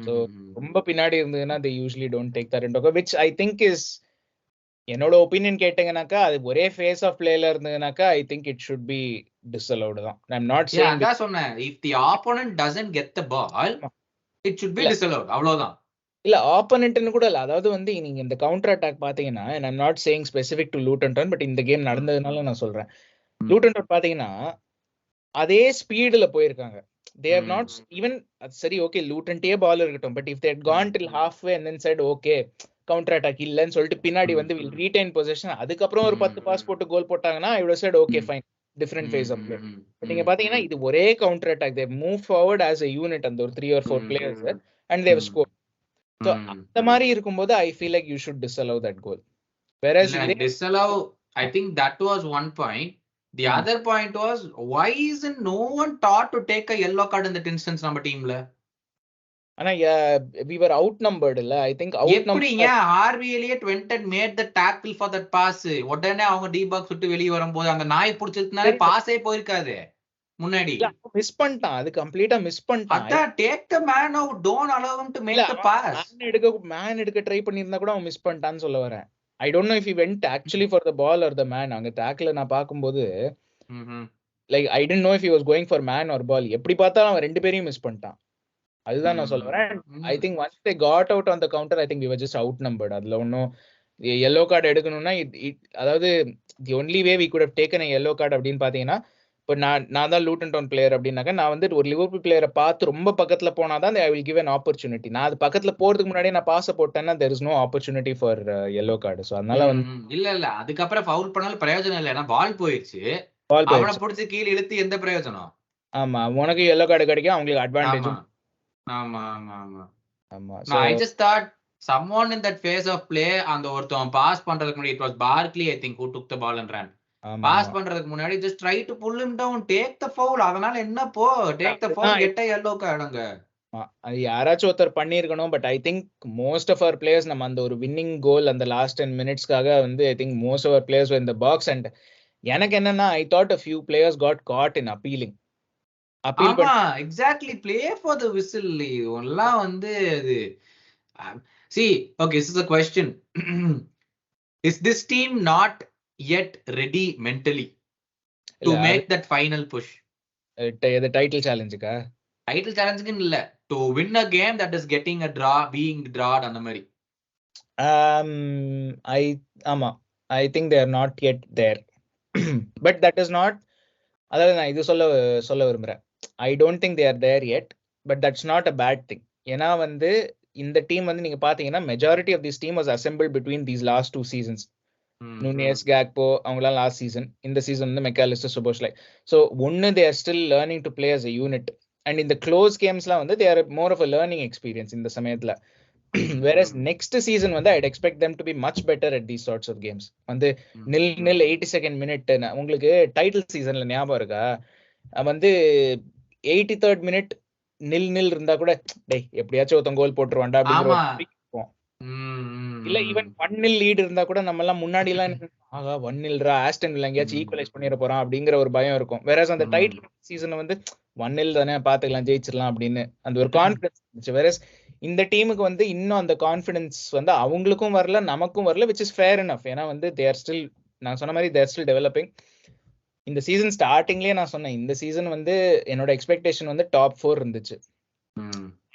So ரொம்ப பின்னாடி இருந்ததுன்னா they usually don't take that into account, which I think is, என்னோட opinion கேட்டீங்கன்னாக்கா அது ஒரே ஃபேஸ் ஆஃப் பிளேல இருந்ததுனாக்கா I think it should be disallowed தான். I'm not saying அதான் சொன்னேன், if the opponent doesn't get the ball it should be disallowed. அவ்வளவுதான். இல்ல ஆப்போனன்ட்னு கூட இல்ல. அதாவது வந்து நீங்க இந்த கவுண்டர் அட்டாக் பாத்தீங்கன்னா, and I'm not saying specific to Luton Town, but இந்த கேம் நடந்ததுனால நான் சொல்றேன். Luton Town பாத்தீங்கன்னா அதே ஸ்பீடுல போயிருக்காங்க. They are not even சரி ஓகே லூட்டன்டே பால் இருக்கட்டும், but if they had gone till halfway and then said okay counter attack இல்லன்னு சொல்லிட்டு பின்னாடி வந்து will retain possession, அதுக்கப்புறம் ஒரு 10 பாஸ் போட்டு கோல் போட்டாங்கன்னா I would have said okay fine, different phase of play. But நீங்க பாத்தீங்கன்னா இது ஒரே counter attack, they move forward as a unit, அந்த ஒரு 3 or 4 players and they have scored. So அந்த மாதிரி இருக்கும்போது I feel like you should disallow that goal. Whereas disallow, I think that was one point. The other point was, why isn't no one taught to take a yellow card in that instance நம்ம டீம்ல? ஆனா we were outnumbered இல்ல. I think எப்படிங்க ஆர்பிஎல்ஏ ட்வென்டன் made the tackle for that pass. உடனே அவங்க D box விட்டு வெளியே வரும்போது அந்த நாய் பிடிச்சதுனால பாஸே போயிருக்காது முன்னாடி. மிஸ் பண்ணிட்டான். அது கம்ப்ளீட்டா மிஸ் பண்ணிட்டான். அதான் take the man out, don't allow him to make the pass. Man எடுக்க ட்ரை பண்ணிருந்தா கூட அவன் மிஸ் பண்ணிட்டான்னு சொல்ல வரேன். I don't know if he went actually for the ball or the man. அங்க டாக்ல நான் பாக்கும்போது like I didn't know if he was going for man or ball. எப்படி பார்த்தாலும் அவன் ரெண்டு பேரையும் மிஸ் பண்ணிட்டான். அதுதான் நான் சொல்ல வரேன். I think once they got out on the counter, I think we were just outnumbered. அதுல ஒன்னும் yellow card எடுக்கணும்னா அதாவது the only way we could have taken a yellow card அப்படின்னு பாத்தீங்கன்னா, இப்போ நான் தான் லூட்டன் டவுன் பிளேயர் அப்படின்னாக்கா நான் வந்து ஒரு லிவர்பூல் பிளேயரை பார்த்து ரொம்ப பக்கத்துல போனாதான் I will give an opportunity. நான் அது பக்கத்துல போறதுக்கு முன்னாடியே நான் பாஸ் போட்டேன்னா there is no opportunity for yellow card. So அதனால வந்து இல்ல அதுக்கப்புறம் ஃபவுல் பண்ணாலும் பிரயோஜனம் இல்லை. ஏன்னா பால் போயிடுச்சு. அவனை பிடிச்சி கீழே இழுத்து எந்த பிரயோஜனம்? ஆமா, உனக்கு yellow card கிடைக்கும், அவங்களுக்கு அட்வான்டேஜ். ஆமா. So I just thought someone in that phase of play அந்த ஒருத்தன் பாஸ் பண்றதுக்கு முன்னாடி, it was Barkley I think who took the ball and ran. Pass பண்றதுக்கு முன்னாடி just try to pull him down, take the foul. அதனால என்ன போ, take the foul, get a yellow card. அது யாராச்சும் ஒருத்தர் பண்ணிருக்கணும். But I think most of our players நம்ம அந்த ஒரு வின்னிங் கோல் அந்த லாஸ்ட் 10 மினிட்ஸ்க்காக வந்து I think most of our players were in the box. And எனக்கு என்னன்னா I thought a few players got caught in appealing. ஆமா, exactly, play for the whistle. எல்லாம் வந்து அது see, okay, this is a question. Is this team not yet ready mentally to make that final push? The title challenge-க்கா? Title challenge-க்கு இல்ல, to win a game that is getting a draw, being drawed அந்த மாதிரி. I think they are not yet there. But that is not, அதாவது நான் இது சொல்ல விரும்புறேன். I don't think they are there yet, but that's not a bad thing. ஏன்னா வந்து இந்த டீம் வந்து நீங்க பாத்தீங்கன்னா majority of this team was assembled between these last 2 seasons. Nunez, Gakpo, அவங்களாம் லாஸ்ட் சீசன். இந்த சீசன் வந்து மெக்காலிஸ்டர், சுபோஸ்லை. ஸோ ஒன்னு they are still learning to play as a unit. And in the close games-லாம் வந்து they are more of a learning experience இந்த சமயத்துல. Whereas next season வந்து I'd expect them to be much better at these sorts of games. வந்து 0-0 82nd minute உங்களுக்கு title சீசன்ல ஞாபகம் இருக்கா? வந்து 83rd minute 0-0 இருந்தா கூட டேய் எப்படியாச்சும் ஒருத்தன் கோல் போட்டுருவான்டா அப்படிங்கிற இல்ல ஈவன் 1-0 லீட் இருந்தா கூட நம்ம எல்லாம் முன்னாடி எல்லாம் ஆகா 1-0 ஆஸ்டன் வில்லா எங்கேயாச்சும் ஈக்குவலைஸ் பண்ணிட போறான் அப்படிங்கிற ஒரு பயம் இருக்கும். வேறஸ் அந்த டைட்டில் சீசன் வந்து 1-0 தானே பாத்துக்கலாம், ஜெயிச்சிடலாம் அப்படின்னு அந்த ஒரு கான்ஃபிடன்ஸ் இருந்துச்சு. வேறஸ் இந்த டீமுக்கு வந்து இன்னும் அந்த கான்ஃபிடன்ஸ் வந்து அவங்களுக்கும் வரல, நமக்கும் வரல, which is fair enough. ஏன்னா வந்து they are still, நான் சொன்ன மாதிரி they are still developing. இந்த சீசன் ஸ்டார்டிங்லயே நான் சொன்னேன், இந்த சீசன் வந்து என்னோட எக்ஸ்பெக்டேஷன் வந்து டாப் 4 இருந்துச்சு.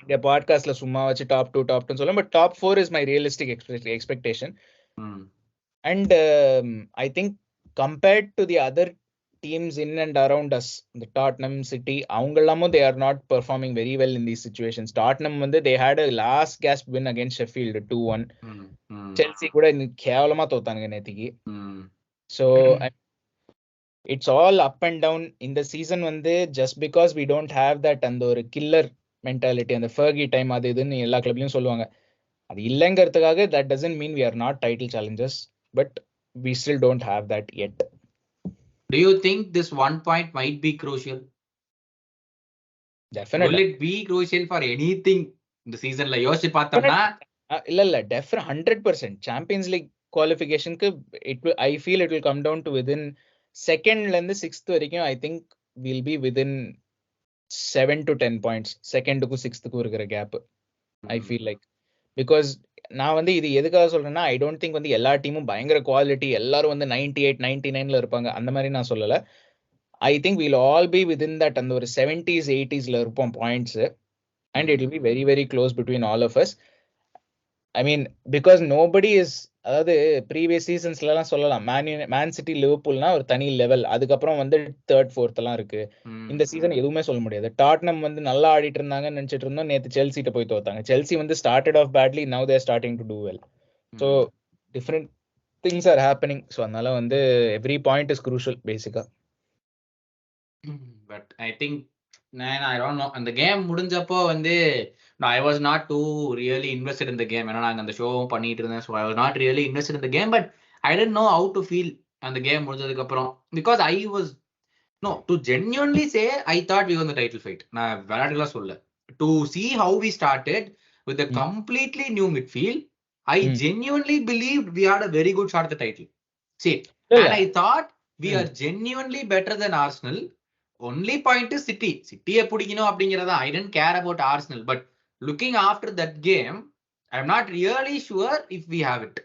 இந்த பாட்காஸ்ட்ல சும்மா வச்சு டாப் 2 டாப் 2 சொல்ல, but top 4 is my realistic expectation. And I think compared to the other teams in and around us, the Tottenham, City, avangalamu they are not performing very well in these situations. Tottenham வந்து they had a last gasp win against Sheffield 2-1. Chelsea கூட கேவலமா தோத்தாங்க நேத்திக்கு. So it's all up and down in the season வந்து just because we don't have that அந்த ஒரு killer mentality, அந்த Fergie time அது இதுன்னு எல்லா கிளப்லயும் சொல்லுவாங்க, அது இல்லங்கிறதுக்காக that doesn't mean we are not title challengers, but we still don't have that yet. Do you think this 1 point might be crucial? Definitely. Will it be crucial for anything இந்த சீசன்ல யோசிச்சு பார்த்தோம்னா? இல்ல definitely 100% Champions League qualification க்கு I feel it will come down to within 2nd ல இருந்து 6th வரைக்கும் I think we'll be within 7 to 10 points. 2nd க்கு 6th க்கு இருக்கிற gap I feel like, because நான் வந்து இது எதுக்காக சொல்றேன்னா, ஐ டோன்ட் திங்க் வந்து எல்லா டீமும் பயங்கர குவாலிட்டி, எல்லாரும் வந்து 98 99ல இருப்பாங்க அந்த மாதிரி நான் சொல்லல. I think we'll all be within that, அந்த ஒரு 70s 80sல இருப்போம் points, and it will be very very close between all of us. I mean because nobody is, அதாவது ப்ரீவியஸ் சீசன்ஸ்ல எல்லாம் சொல்லலாம் மேன் சிட்டி லிவர்பூல்னா ஒரு தனி லெவல், அதுக்கப்புறம் வந்து 3rd 4th எல்லாம் இருக்கு. இந்த சீசன் எதுவுமே சொல்ல முடியாது. டாட்னம் வந்து நல்லா ஆடிட்டு இருந்தாங்கன்னு நினைச்சிட்டு இருந்தோம், நேத்து செல்சிட்ட போய் தோத்தாங்க. செல்சி வந்து started off badly, now they are starting to do well. So different things are happening. So அதனால வந்து every point is crucial basically. But I think I don't know, அந்த கேம் முடிஞ்சப்போ வந்து I was not too really invested in the game. ஏன்னா நாங்க அந்த ஷோவும் பண்ணிட்டு இருந்தேன், so I was not really invested in the game, but I didn't know how to feel அந்த game முடிஞ்சதுக்கு அப்புறம், because I was to genuinely say I thought we won the title fight. நான் விளையாட்டுலாம் சொல்ல, to see how we started with a completely new midfield, I genuinely believed we had a very good shot at the title. See, and I thought we are genuinely better than Arsenal. Only point is City. City புடிக்கணும் அப்படிங்கறதா. I didn't care about Arsenal, but looking after that game, I'm not really sure if we have it.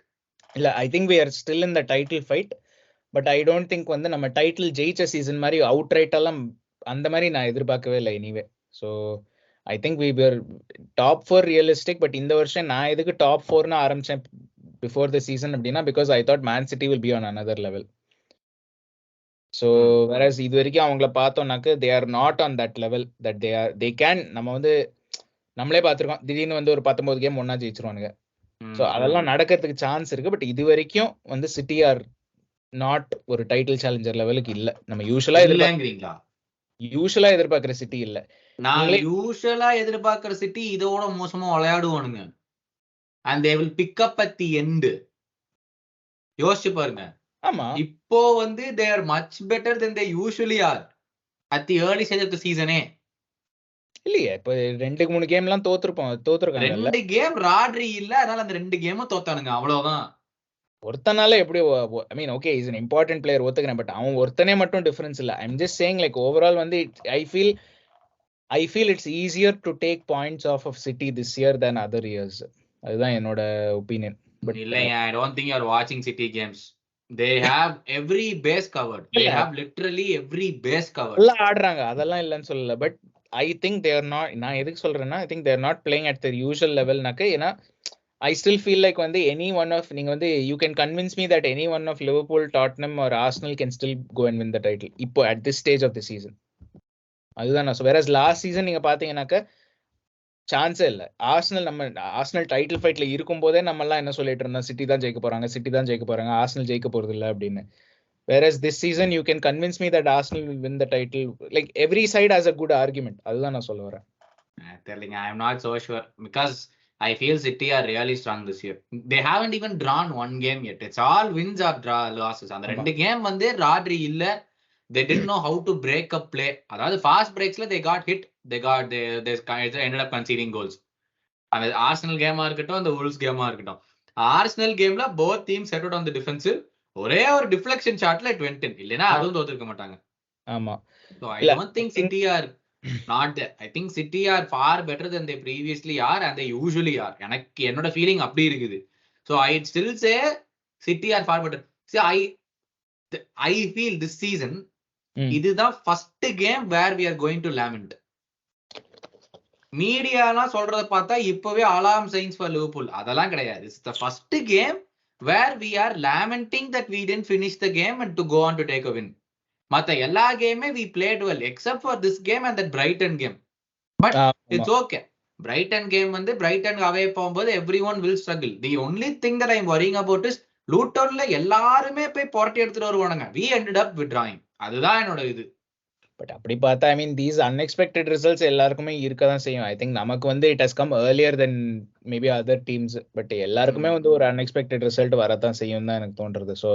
இல்ல, I think we are still in the title fight, but I don't think வந்து நம்ம title ஜெயிச்ச season மாதிரி out right எல்லாம் அந்த மாதிரி நான் எதிர்பார்க்கவே இல்லை anyway. So I think we were top 4 realistic. But இந்த வருஷம் நான் எதுக்கு டாப் 4னு ஆரம்பிச்சேன் பிஃபோர் த சீசன் அப்படின்னா, because I thought Man City will be on another level. So whereas இது வரைக்கும் அவங்கள பார்த்தோம்னாக்க they are not on that level that they can. நம்ம வந்து நம்மளே பார்த்துருக்கோம், திடீர்னு வந்து ஒரு 19 கேம் ஒன்னா ஜெயிச்சிருவானுங்க. ஸோ அதெல்லாம் நடக்கிறதுக்கு சான்ஸ் இருக்கு. பட் இது வரைக்கும் வந்து சிட்டி ஆர் நாட் ஒரு டைட்டில் சேலஞ்சர் லெவலுக்கு இல்ல. நம்ம யூசுவலா எதிர்பார்க்கிற சிட்டி இல்ல. நான் யூசுவலா எதிர்பார்க்கிற சிட்டி இதோட மோசமா விளையாடுவானுங்க. and they will pick up at the end. யோசிச்சு பாருங்க. ஆமா, இப்போ வந்து they are much better than they usually are at the early stage of the season. இல்லையே, இப்ப 2-3 கேம்லாம் தோத்துருக்காங்க. 2 கேம் ராட்ரி இல்ல, அதனால அந்த 2 கேமும் தோத்தானுங்க, அவ்வளவுதான். ஒருத்தனால எப்படி, I mean okay is an important player ஒத்துக்கிறேன், பட் அவன் ஒருத்தனே மட்டும் டிஃபரன்ஸ் இல்ல. I am just saying like overall வந்து I feel it's easier to take points off of City this year than other years. அதுதான் என்னோட ஒபினியன். பட் இல்ல, I don't think you are watching City games. They have every base covered. They have literally every base covered. எல்லாம் ஆடுறாங்க, அதெல்லாம் இல்லன்னு சொல்லல. But I think they are not, நான் எதுக்கு சொல்றேன்னா I think they are not playing at their usual level. ஏன்னா I still feel like வந்து any one of, நீங்க வந்து you can convince me that any one of Liverpool, Tottenham or Arsenal can still go and win the title இப்போ at this stage of the season. அதுதான் நான் whereas last season நீங்க பாத்தீங்கன்னாக்க சான்ஸே இல்ல. Arsenal title ஃபைட்ல இருக்கும் போதே நம்ம எல்லாம் என்ன சொல்லிட்டு இருந்தோம், சிட்டி தான் ஜெயிக்க போறாங்க, ஆர்சனல் ஜெயிக்க போறது இல்ல அப்படின்னு. whereas this season you can convince me that Arsenal will win the title. Like every side has a good argument. அதுதான் நான் சொல்ல வரேன். I am not so sure because I feel City are really strong this year. They haven't even drawn one game yet. It's all wins or losses. அந்த 2 game வந்து Rodri இல்ல. They didn't know how to break up play. அதாவது fast breaksல they got hit. They ended up conceding goals. அந்த Arsenal கேமா இருக்கட்டும், அந்த Wolves கேமா இருக்கட்டும், ஆர்சனல் கேம்ல both teams set out on the defensive. ஒரே ஒரு டிஃப்ளெக்ஷன் ஷாட்ல 20 இல்லனா அதுவும் தோத்துக்க மாட்டாங்க. ஆமா. So I don't think City are not there. I think City are far better than they previously are and they usually are. எனக்கு என்னோட feeling அப்படி இருக்குது. So I still say City are far better. See, I feel this season இதுதான் first game where we are going to lament. மீடியாலாம் சொல்றத பார்த்தா இப்பவே alarm science for Liverpool, அதெல்லாம் கிடையாது. It's the first game where we are lamenting that we didn't finish the game and to go on to take a win. மத்த எல்லா கேமே we played well except for this game and that Brighton game. But it's okay. Brighton game வந்து Brighton அவே போகும்போது everyone will struggle. The only thing that I am worrying about is Lutonல எல்லாருமே போய் போராட்டி எடுத்துட்டு வருவானுங்க. We ended up withdrawing. அதுதான் என்னோட இது. But அப்படி பார்த்தா ஐ மீன் தீஸ் அன்எக்ஸ்பெக்டட் ரிசல்ட்ஸ் எல்லாருக்குமே இருக்க தான் செய்யும். ஐ திங்க் நமக்கு வந்து it has come earlier then maybe other teams. But எல்லாருக்குமே வந்து ஒரு அன்எக்ஸ்பெக்டட் ரிசல்ட் வரதான் செய்யும் தான் எனக்கு தோன்றது. ஸோ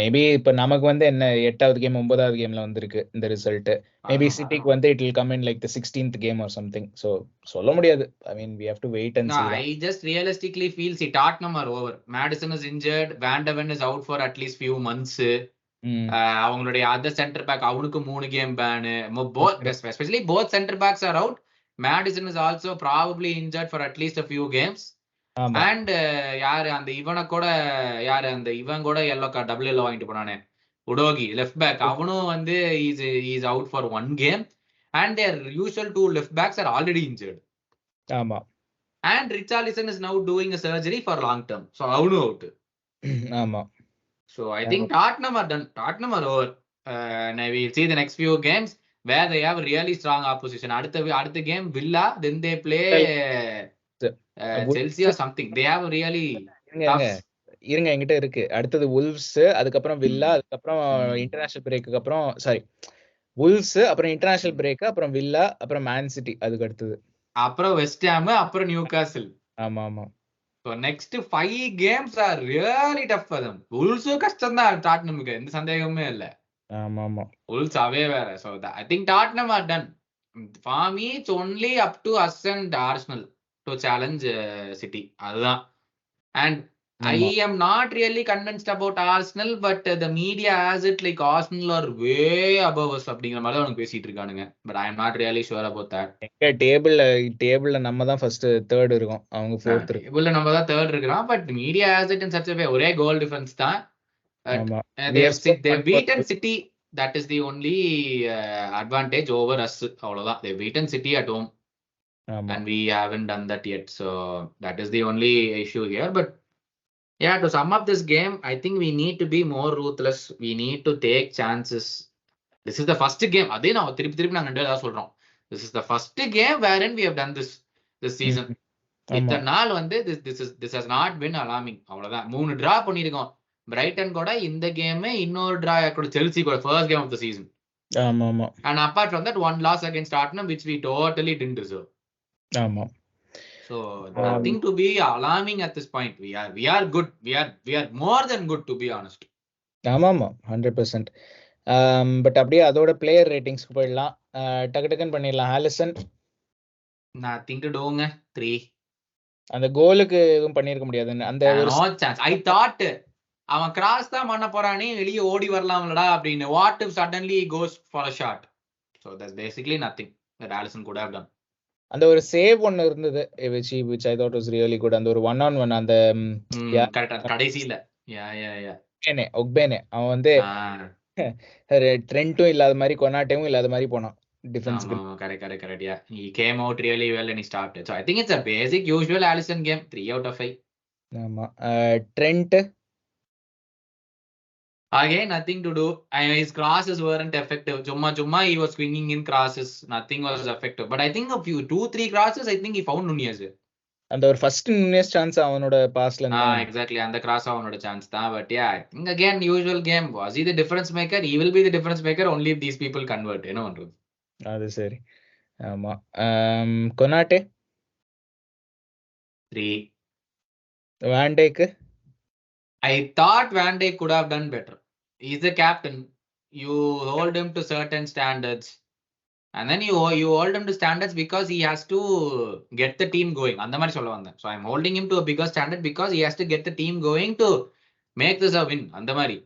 மேபி இப்போ நமக்கு வந்து என்ன 8வது கேம் 9வது கேம்ல வந்திருக்கு இந்த ரிசல்ட். மேபி சிட்டிக்கு வந்து it will come in like the 16th game or something. So சொல்ல முடியாது. ஐ மீன் we have to wait and see. I just realistically feel Tottenham are over. Madison is injured, Van de Ven is out for at least few months. அவங்களுடைய other center back அவனுக்கு 3 game ban. Especially both center backs are out. Madison is also probably injured for at least a few games. And யாரு அந்த இவனை கூட இவன் கூட yellow card double yellow வாங்கிட்டு போனானே உடோகி லெஃப்ட் பேக், அவனும் வந்து is out for 1 game and their usual 2 left backs are already injured. ஆமா. And Richarlison is now doing a surgery for long term. So அவனும் out. ஆமா. So I think Tottenham are done. Tottenham are over. And I will see the next few games where they have really strong opposition. அடுத்த game Villa, then they play Chelsea or something. They have really tough. இருங்க என்கிட்ட இருக்கு. அடுத்தது Wolves, அதுக்கப்புறம் Villa, அதுக்கப்புறம் international brake அப்புறம் Wolves, அப்புறம் international break, அப்புறம் Villa, அப்புறம் Man City அதுக்கு அடுத்தது, அப்புறம் வெஸ்ட் ஹாம், அப்புறம் நியூகாசில். ஆமா ஆமா. So next 5 games are really tough for them. Wolves கஷ்டம் தான் டாட்னமுக்கு, எந்த சந்தேகமே இல்ல. ஆமா ஆமா. Wolves அவே வேற. So I think Tottenham are done. For me, it's only up to us and Arsenal to challenge City. அதுதான். And I am not really convinced about Arsenal, but the media has it like Arsenal are way above us அப்படிங்கிற மாதிரி தான் அவங்க பேசிட்டு இருக்கானுங்க. But I am not really sure about that. டேபிள்ல நம்ம தான் ஃபர்ஸ்ட் தேர்ட் இருக்கோம், அவங்க ஃபோர்த் இருக்கு. டேபிள்ல நம்ம தான் தேர்ட் இருக்கிறோம், but media has it in such a way. ஒரே கோல் டிஃபரன்ஸ் தான். ஆமா, they've beaten City. That is the only advantage over us. அவ்வளவுதான். They've beaten City at home. And we haven't done that yet. So that is the only issue here. But yeah, to sum up this game, I think we need to be more ruthless. We need to take chances. This is the first game. அதே நான் திருப்பி நாங்க ரெண்டு தான் சொல்றோம். This is the first game wherein we have done this season. இத்தனை நாள் வந்து this has not been alarming. அவ்வளவுதான். 3 டிரா பண்ணிருக்கோம். பிரைட்டன் கூட இந்த கேம், இன்னொரு டிரா கூட செல்சி கூட first game of the season. ஆமா. And apart from that, one loss against Tottenham, which we totally didn't deserve. ஆமா. So nothing to be alarming at this point. We are good. We are more than good, to be honest. ஆமா 100%. But அப்படியே அதோட player ரேட்டிங்ஸ்க்கு போயிடலாம். டக்குன்னு பண்ணிடலாம். Alisson nothing to doங்க 3. அந்த கோலுக்கு எதுவும் பண்ணிருக்க முடியாது. அந்த no chance. I thought அவன் கிராஸ் தான் பண்ண போறானே, வெளியே ஓடி வரலாம்லடா அப்படின்னு. What if suddenly he goes for a shot? So that's basically nothing that Alisson could have done. அந்த ஒரு சேவ் ஒன்னு இருந்தது which I thought was really good. அந்த ஒரு 1-on-1 அந்த கடைசில ஒக்பேனே அவன் வந்து ட்ரெண்டும் இல்லாத மாதிரி கொனாட்டேவும் இல்லாத மாதிரி போனான் டிஃபென்ஸ்க்கு. correct. Yeah, he came out really well and he started. So I think it's a basic usual Alisson game. 3 out of 5. ஆமா. Trend again nothing to do. His crosses weren't effective. Chumma he was swinging in crosses. Nothing was effective. But I think a few 2-3 crosses I think he found Nunez. அந்த ஒரு first நுனியஸ் chance அவனோட பாஸ்ல இருந்தா. Exactly, அந்த cross அவனோட chance தான். But yeah, I think again usual game. Was he the difference maker? He will be the difference maker only if these people convert. You know what? அது சரி. ஆமா. கொனாட்டே 3. வான் டைக் I thought Van Dijk could have done better. He's the captain. You hold him to certain standards, and then you hold him to standards because he has to get the team going. அந்த மாதிரி சொல்ல வந்தேன். So I'm holding him to a bigger standard because he has to get the team going to make this a win. அந்த மாதிரி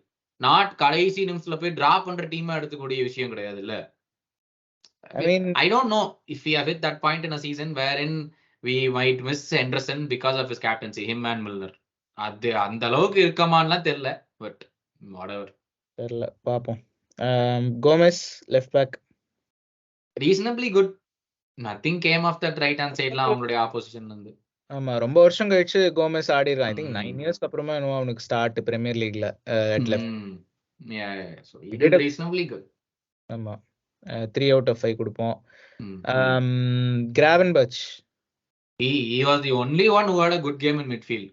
not கடைசி நிமிஷத்துல போய் draw பண்ற டீம் எடுத்துக்கூடிய விஷயம் கிடையாது இல்ல. I don't know if we have hit that point in a season wherein we might miss Henderson because of his captaincy, him and Milner. அது அந்த அளவுக்கு இருக்கமான்லாம் தெரியல. பட் whatever, தெரியல, பாப்போம். Gomez left back reasonably good. nothing came off that right hand sideலாம் அவங்களுடைய ஆப்போசிஷன்ல இருந்து. ஆமா, ரொம்ப வருஷம் கழிச்சு கோமெஸ் ஆடிறான். ஐ திங்க் 9 இயர்ஸ்க்கு அப்புறமா என்னவோ அவனுக்கு ஸ்டார்ட் பிரீமியர் லீக்ல at left. yeah so he did reasonably good. ஆமா, 3 out of 5 கொடுப்போம். கிராவன்பர்ச் he was the only one who had a good game in midfield.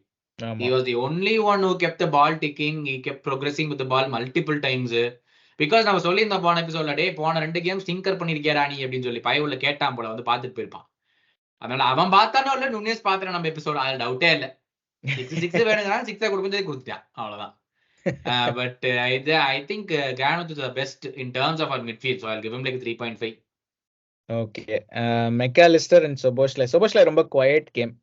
He was the only one who kept the ball ticking. He kept progressing with the ball multiple times. Because நம்ம சொல்லி இந்த போன எபிசோட்ல டே போன 2 game Stinger பண்ணிருக்கியா நீ அப்படின்னு சொல்லி பயவுல கேட்டான் போல, வந்து பாத்துட்டு போயிருப்பான். அதனால அவன் பார்த்தானோ இல்ல நுனியஸ் பாத்துற நம்ம எபிசோட், அது டவுட்டே இல்ல. 6 வேணுங்கிறா 6 கொடுக்கும்போது கொடுத்துட்டான், அவ்வளவுதான். But I think Granit is the best in terms of our midfield, so I'll give him like 3.5. Okay. McAllister and Soboslai ரொம்ப quiet game.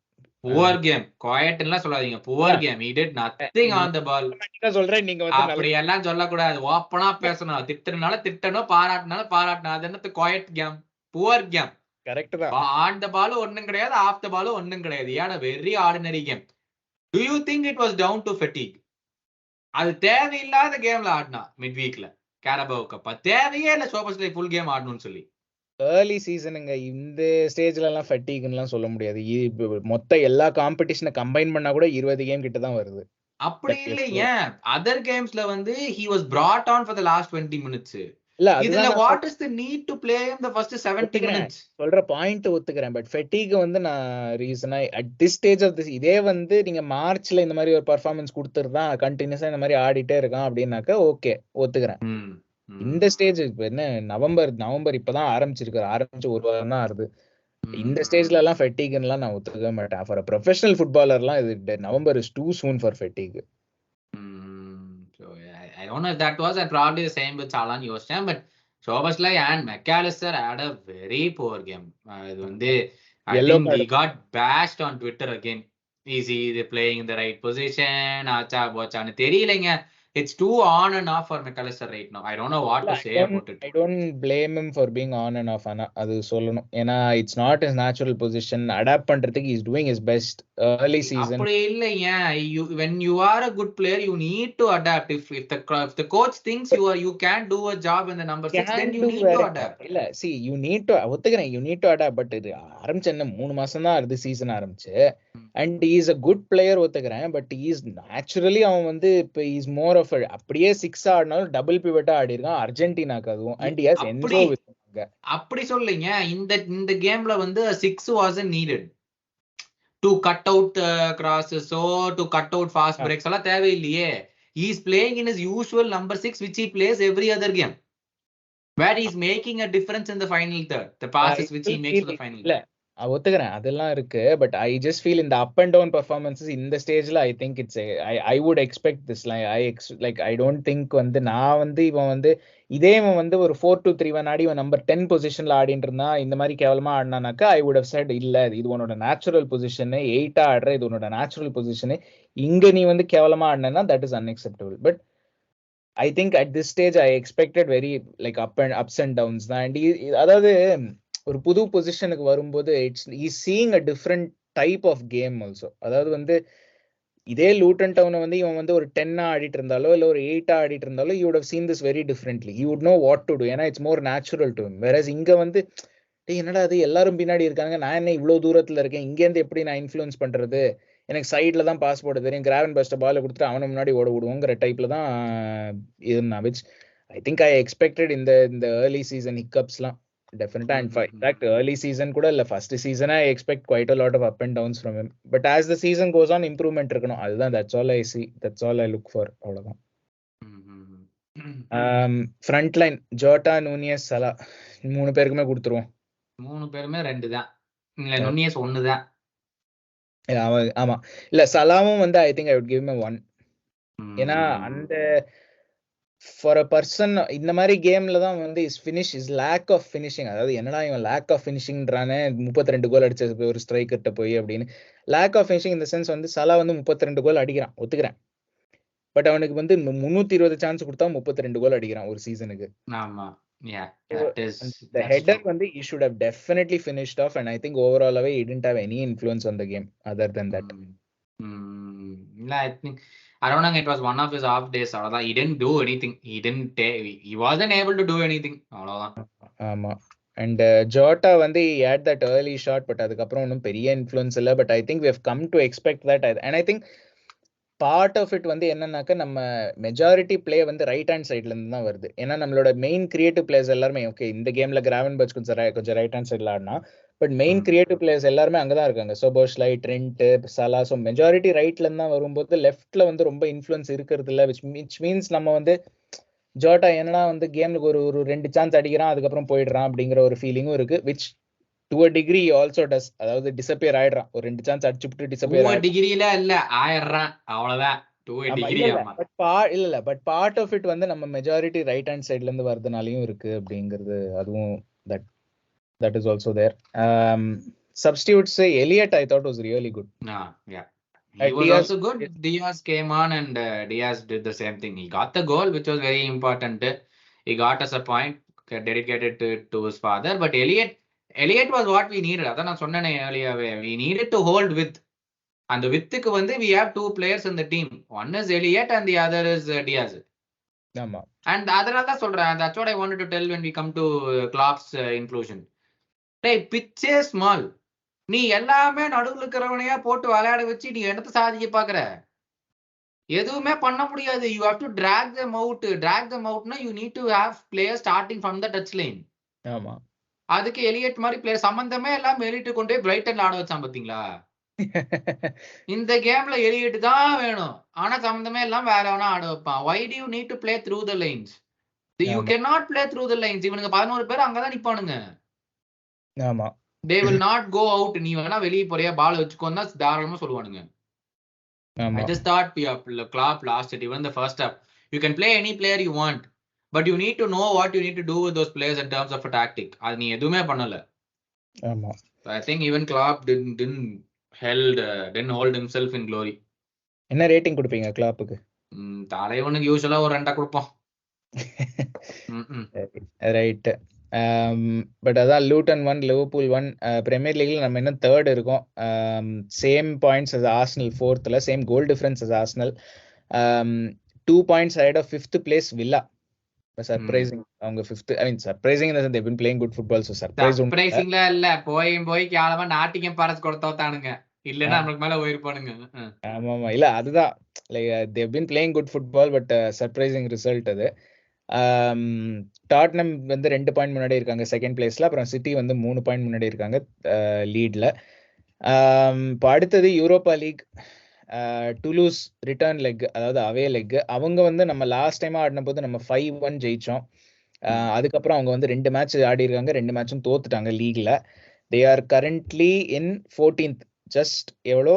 Poor game. Quiet எல்லாம் சொல்லாதீங்க. Poor game. He did nothing on the ball. நீங்க சொல்றேன், நீங்க வந்து அப்படி எல்லாம் சொல்லக்கூடாது. ஓப்பனா பேசணும். திட்டனால திட்டணும், பாராட்டினால பாராட்டணும். அது என்னது quiet game? Poor game. Correct தான். On the ball ஒண்ணும் கிடையாது, off the ball ஒண்ணும் கிடையாது. ஏன்னா very ordinary game. Do you think it was down to fatigue? அது தேவையில்லாத கேம்ல ஆடினா மிட் வீக்ல கேரபாவ் கப். தேவையே இல்ல சோபஸ்லை ஃபுல் கேம் ஆடணும்னு சொல்லி. ஏர்லி சீசனுங்க, இந்த ஸ்டேஜ்ல எல்லாம் ஃபட்டிக்னுலாம் சொல்ல முடியாது. மொத்த எல்லா காம்படிஷனை கம்பைன் பண்ணா கூட 20 கேம் கிட்ட தான் வருது. அப்படி இல்ல, ஏன் அதர் கேம்ஸ்ல வந்து he was brought on for the last 20 minutes. இல்ல இதுல what is the need to play him the first 70 minutes? சொல்ற பாயிண்ட் ஒத்துக்கிறேன். பட் ஃபட்டிக் வந்து நான் ரீசனா at this stage of this, இதே வந்து நீங்க மார்ச்ல இந்த மாதிரி ஒரு பெர்ஃபார்மன்ஸ் கொடுத்துருதான் கண்டினியூஸா இந்த மாதிரி ஆடிட்டே இருக்கான் அப்படின்னாக்கா ஓகே, ஒத்துக்கிறேன். இந்த ஸ்டேஜ் என்ன நவம்பர் இப்பதான் ஆரம்பிச்சு ஒரு வாரம் தான் ஆறுது. இந்த ஸ்டேஜ்ல எல்லாம் ஃபட்டிக்லாம் நான் ஒத்துக்க மாட்டேன். ஃபார் ப்ரொஃபஷனல் ஃபுட்பாலர்லாம் இது November is too soon for fatigue. So I don't know if that was probably the same with Salan யோசிச்சேன். But Szoboszlai and McAllister had a very poor game. இது வந்து I Yellow think he card. got bashed on Twitter again. Is he playing in the right position? ஆச்சா போச்சான்னு தெரியலைங்க. It's too on and off for McAllister right now. I don't know what to say about it. I don't blame him for being on and off. அது சொல்லணும். ஏன்னா it's not his natural position. Adapt பண்றதுக்கு he's doing his best early season. அப்படி இல்லைங்க. When you are a good player, you need to adapt. If the coach thinks you can't do a job in the number 6, then you need to adapt. இல்ல see you need to ஒத்துக்கிறேன் you need to adapt, but இது ஆரம்பிச்ச என்ன 3 மாசம் தான் அது season ஆரம்பிச்சு and he is a good player ஒத்துக்கிறேன், but he is naturally அவன் வந்து இப்போ he is more of a அப்படியே 6 ஆடினாலும் டபுள் பிவட்டா ஆடி இருக்கான் அர்ஜென்டினாக்கு அதுவும் and he has Enzo with him. அப்படி சொல்லுங்க. இந்த கேம்ல வந்து 6 wasn't needed to cut out crosses or to cut out fast breaks எல்லாம் தேவையில்லையே. He is playing in his usual number 6 which he plays every other game, where he is making a difference in the final third, the passes which he makes for the final third. ஒத்துக்கிறேன் அதெல்லாம் இருக்கு, but I just feel இந்த up and down performances இந்த ஸ்டேஜ்ல I think it's I would expect this I don't think வந்து நான் வந்து இவன் வந்து இதே இவன் வந்து ஒரு 4-2-3-1 ஆடி இவன் நம்பர் 10 பொசிஷன்ல ஆடிட்டு இருந்தா இந்த மாதிரி கேவலமா ஆடினானாக்கா ஐ வுட் ஹவ் செட் இல்ல இது உன்னோட நேச்சுரல் பொசிஷன் 8 ஆடுற இது உன்னோட நேச்சுரல் பொசிஷன், இங்க நீ வந்து கேவலமா ஆடினா that is unacceptable. But I think at this stage I expected very like ups and downs தான். And அதாவது ஒரு புது பொசிஷனுக்கு வரும்போது he's seeing a different type of game also. அதாவது வந்து இதே லூட்டன் டவுனை வந்து இவன் வந்து ஒரு 10 ஆடிட்டு இருந்தாலோ இல்ல ஒரு 8 ஆடிட்டு இருந்தாலோ you would have seen this very differently. He would know what to do. ஏன்னா it's more natural to him. Whereas இங்க வந்து என்னடா அது எல்லாரும் பின்னாடி இருக்காங்க, நான் என்ன இவ்வளவு தூரத்துல இருக்கேன், இங்க இருந்து எப்படி நான் இன்ஃப்ளூயன்ஸ் பண்றது, எனக்கு சைட்ல தான் பாஸ் போட தெரியும், கிராவன் பஸ்ட் பால் கொடுத்துட்டு அவனை முன்னாடி ஓட விடுவோங்கிற டைப்ல தான் இருந்தான். Which I think I expected இந்த ஏர்லி சீசன் ஹிக்கப்ஸ்லாம் டெஃபினட்டா. அண்ட் இன்ஃபேக்ட் ஏர்லி சீசன் கூட இல்ல first season I expect quite a lot of up and downs from him, but as the season goes on improvement இருக்கணும். அதுதான் that's all I see, that's all I look for. அவ்வளவுதான். Front line Jota நூனியஸ் சலா 3 பேருக்குமே கொடுத்துருவோம். 3 பேருமே 2 தான், இல்ல நுனியஸ் 1 தான். ஆமா இல்ல சலாமும் வந்து I think I would give him a 1. ஏன்னா அந்த ஃபார் அ பர்சன் இந்த மாதிரி கேம்ல தான் வந்து இஸ் லேக் ஆஃப் ஃபினிஷிங். அதாவது என்னடா இவன் லேக் ஆஃப் ஃபினிஷிங்ன்றானே 32 கோல் அடிச்ச ஒரு ஸ்ட்ரைக்கர்ட்ட போய் அப்படின்னு. லேக் ஆஃப் ஃபினிஷிங் இந்த சென்ஸ் வந்து சலா வந்து 32 கோல் அடிக்கிறான் ஒத்துக்கிறேன், பட் அவனுக்கு வந்து 320 சான்ஸ் கொடுத்தா 32 கோல் அடிக்கிறான் ஒரு சீசனுக்கு. ஆமா yeah, the header வந்து he should have definitely finished off, and I think overall away he didn't have any influence on the game other than that. I don't think it was one of his off days. அவ்வளவுதான். He didn't do anything. He wasn't able to do anything. அவ்வளவுதான். ஆமா. And Jota வந்து he had that early shot, but அதுக்கப்புறம் ஒன்றும் பெரிய influence இல்லை. But I think we have come to expect that, and I think part of it வந்து என்னன்னாக்கா நம்ம மெஜாரிட்டி பிளே வந்து ரைட் ஹேண்ட் சைட்ல இருந்து தான் வருது. ஏன்னா நம்மளோட மெயின் கிரியேட்டிவ் பிளேயர்ஸ் எல்லாருமே ஓகே இந்த கேம்ல கிராவன் பட்ச் கொஞ்சம் ரைட் ஹேண்ட் சைட்ல ஆடினா, பட் மெயின் கிரியேட்டிவ் பிளேயர்ஸ் எல்லாருமே அங்கதான் இருக்காங்க. Szoboszlai, Trent, Salah. So majority ரைட்ல இருந்து தான் வரும்போது லெஃப்ட்ல வந்து ரொம்ப இன்ஃப்ளூயன்ஸ் இருக்கிறது இல்லை. விச் மீன்ஸ் நம்ம வந்து ஜோட்டா என்னன்னா வந்து கேமுக்கு ஒரு 2 சான்ஸ் அடிக்கிறான் அதுக்கப்புறம் போயிடுறான் அப்படிங்கிற ஒரு ஃபீலிங்கும் இருக்கு. Which to a degree also does. அதாவது டிசப்பியர் ஆயிடுறான், ஒரு 2 சான்ஸ் அடிச்சுட்டு டிசப்பியர் ஆயிடுறான். டிகிரில இல்ல ஆயிடுறான் அவ்வளவுதான். to a degree. But part of it வந்து நம்ம மெஜாரிட்டி ரைட் ஹேண்ட் சைடுல இருந்து வரதுனாலயும் இருக்கு அப்படிங்கிறது அதுவும் that is also there. Substitutes Elliot I thought was really good. Yeah, he was also good. Diaz came on and Diaz did the same thing. He got the goal which was very important. He got us a point dedicated to his father. But Elliot was what we needed. அதான் நான் சொன்னேனே earlier. We needed to hold with. அந்த வித்துக்கு வந்து we have 2 players in the team. One is Elliot and the other is Diaz. ஆமா. And அதனால தான் சொல்றேன். That's what I wanted to tell when we come to Klopp's inclusion. Pitch is small. நீ எல்லாமே நடுவுல இருக்கிறவனையா போட்டு விளையாட வச்சு நீ என்னத்தை சாதிக்க பாக்குற? எதுவுமே பண்ண முடியாது. You have to drag them outனா you need to have players starting from the touch line. ஆமா. அதுக்கு எலியட் மாதிரி பிளேயர் சம்பந்தமே எல்லாம் எலிட்டு கொண்டு போய் பிரைட்டன் ஆட வச்சான் பாத்தீங்களா? இந்த கேம்ல எலியட் தான் வேணும், ஆனா சம்பந்தமே எல்லாம் வேற எவனா ஆட வைப்பான். Why do you need to play through the lanes? You cannot play through the lanes. இவனுங்க 11 பேர் அங்கதான் நிப்பானுங்க. ஆமா. They will not go out. நீ வேணா வெளியே போறியா பால் வச்சுக்கோன்னா தாராளமா சொல்லுவானுங்க. I just thought Klopp lost it even the first half. You can play any player you want, but you need to know what you need to do with those players in terms of a tactic. அது நீ எதுவுமே பண்ணல. ஆமா. I think even Klopp didn't hold himself in glory. என்ன rating கொடுப்பீங்க கிளாப்புக்கு? தலைவனுக்கு யூசுவலா ஒரு 2 கொடுப்போம். ரைட். பட் அதான் லூட்டன் 1 லிவர்பூல் 1 பிரீமியர் லீக்ல நம்ம இன்னும் தேர்ட் இருக்கோம். சேம் பாயிண்ட்ஸ் as ஆர்சனல் ஃபோர்த்ல, same goal difference as Arsenal. 2 points ahead of 5th place Villa. Surprising அவங்க 5th. I mean surprising in the sense they've been playing good football, so surprisingல இல்ல, போய் கேளமா நாட்டிகம் பாரஸ் கொடுத்தானுங்க, இல்லனா நமக்கு மேல உயிர்ப்பானுங்க. ஆமா இல்ல அதுதான், like they've been playing good football, but surprising result அது. டாட்னம் வந்து 2 பாயிண்ட் முன்னாடி இருக்காங்க செகண்ட் பிளேஸ்ல. அப்புறம் சிட்டி வந்து 3 பாயிண்ட் முன்னாடி இருக்காங்க லீட்ல. இப்போ அடுத்தது யூரோப்பா லீக், டுலூஸ் ரிட்டர்ன் லெக், அதாவது அவே லெக். அவங்க வந்து நம்ம லாஸ்ட் டைம் ஆடின போது நம்ம 5-1 ஜெயிச்சோம். அதுக்கப்புறம் அவங்க வந்து 2 மேட்ச் ஆடி இருக்காங்க, 2 மேட்சும் தோத்துட்டாங்க லீக்ல. They are currently in 14th, just எவ்வளோ,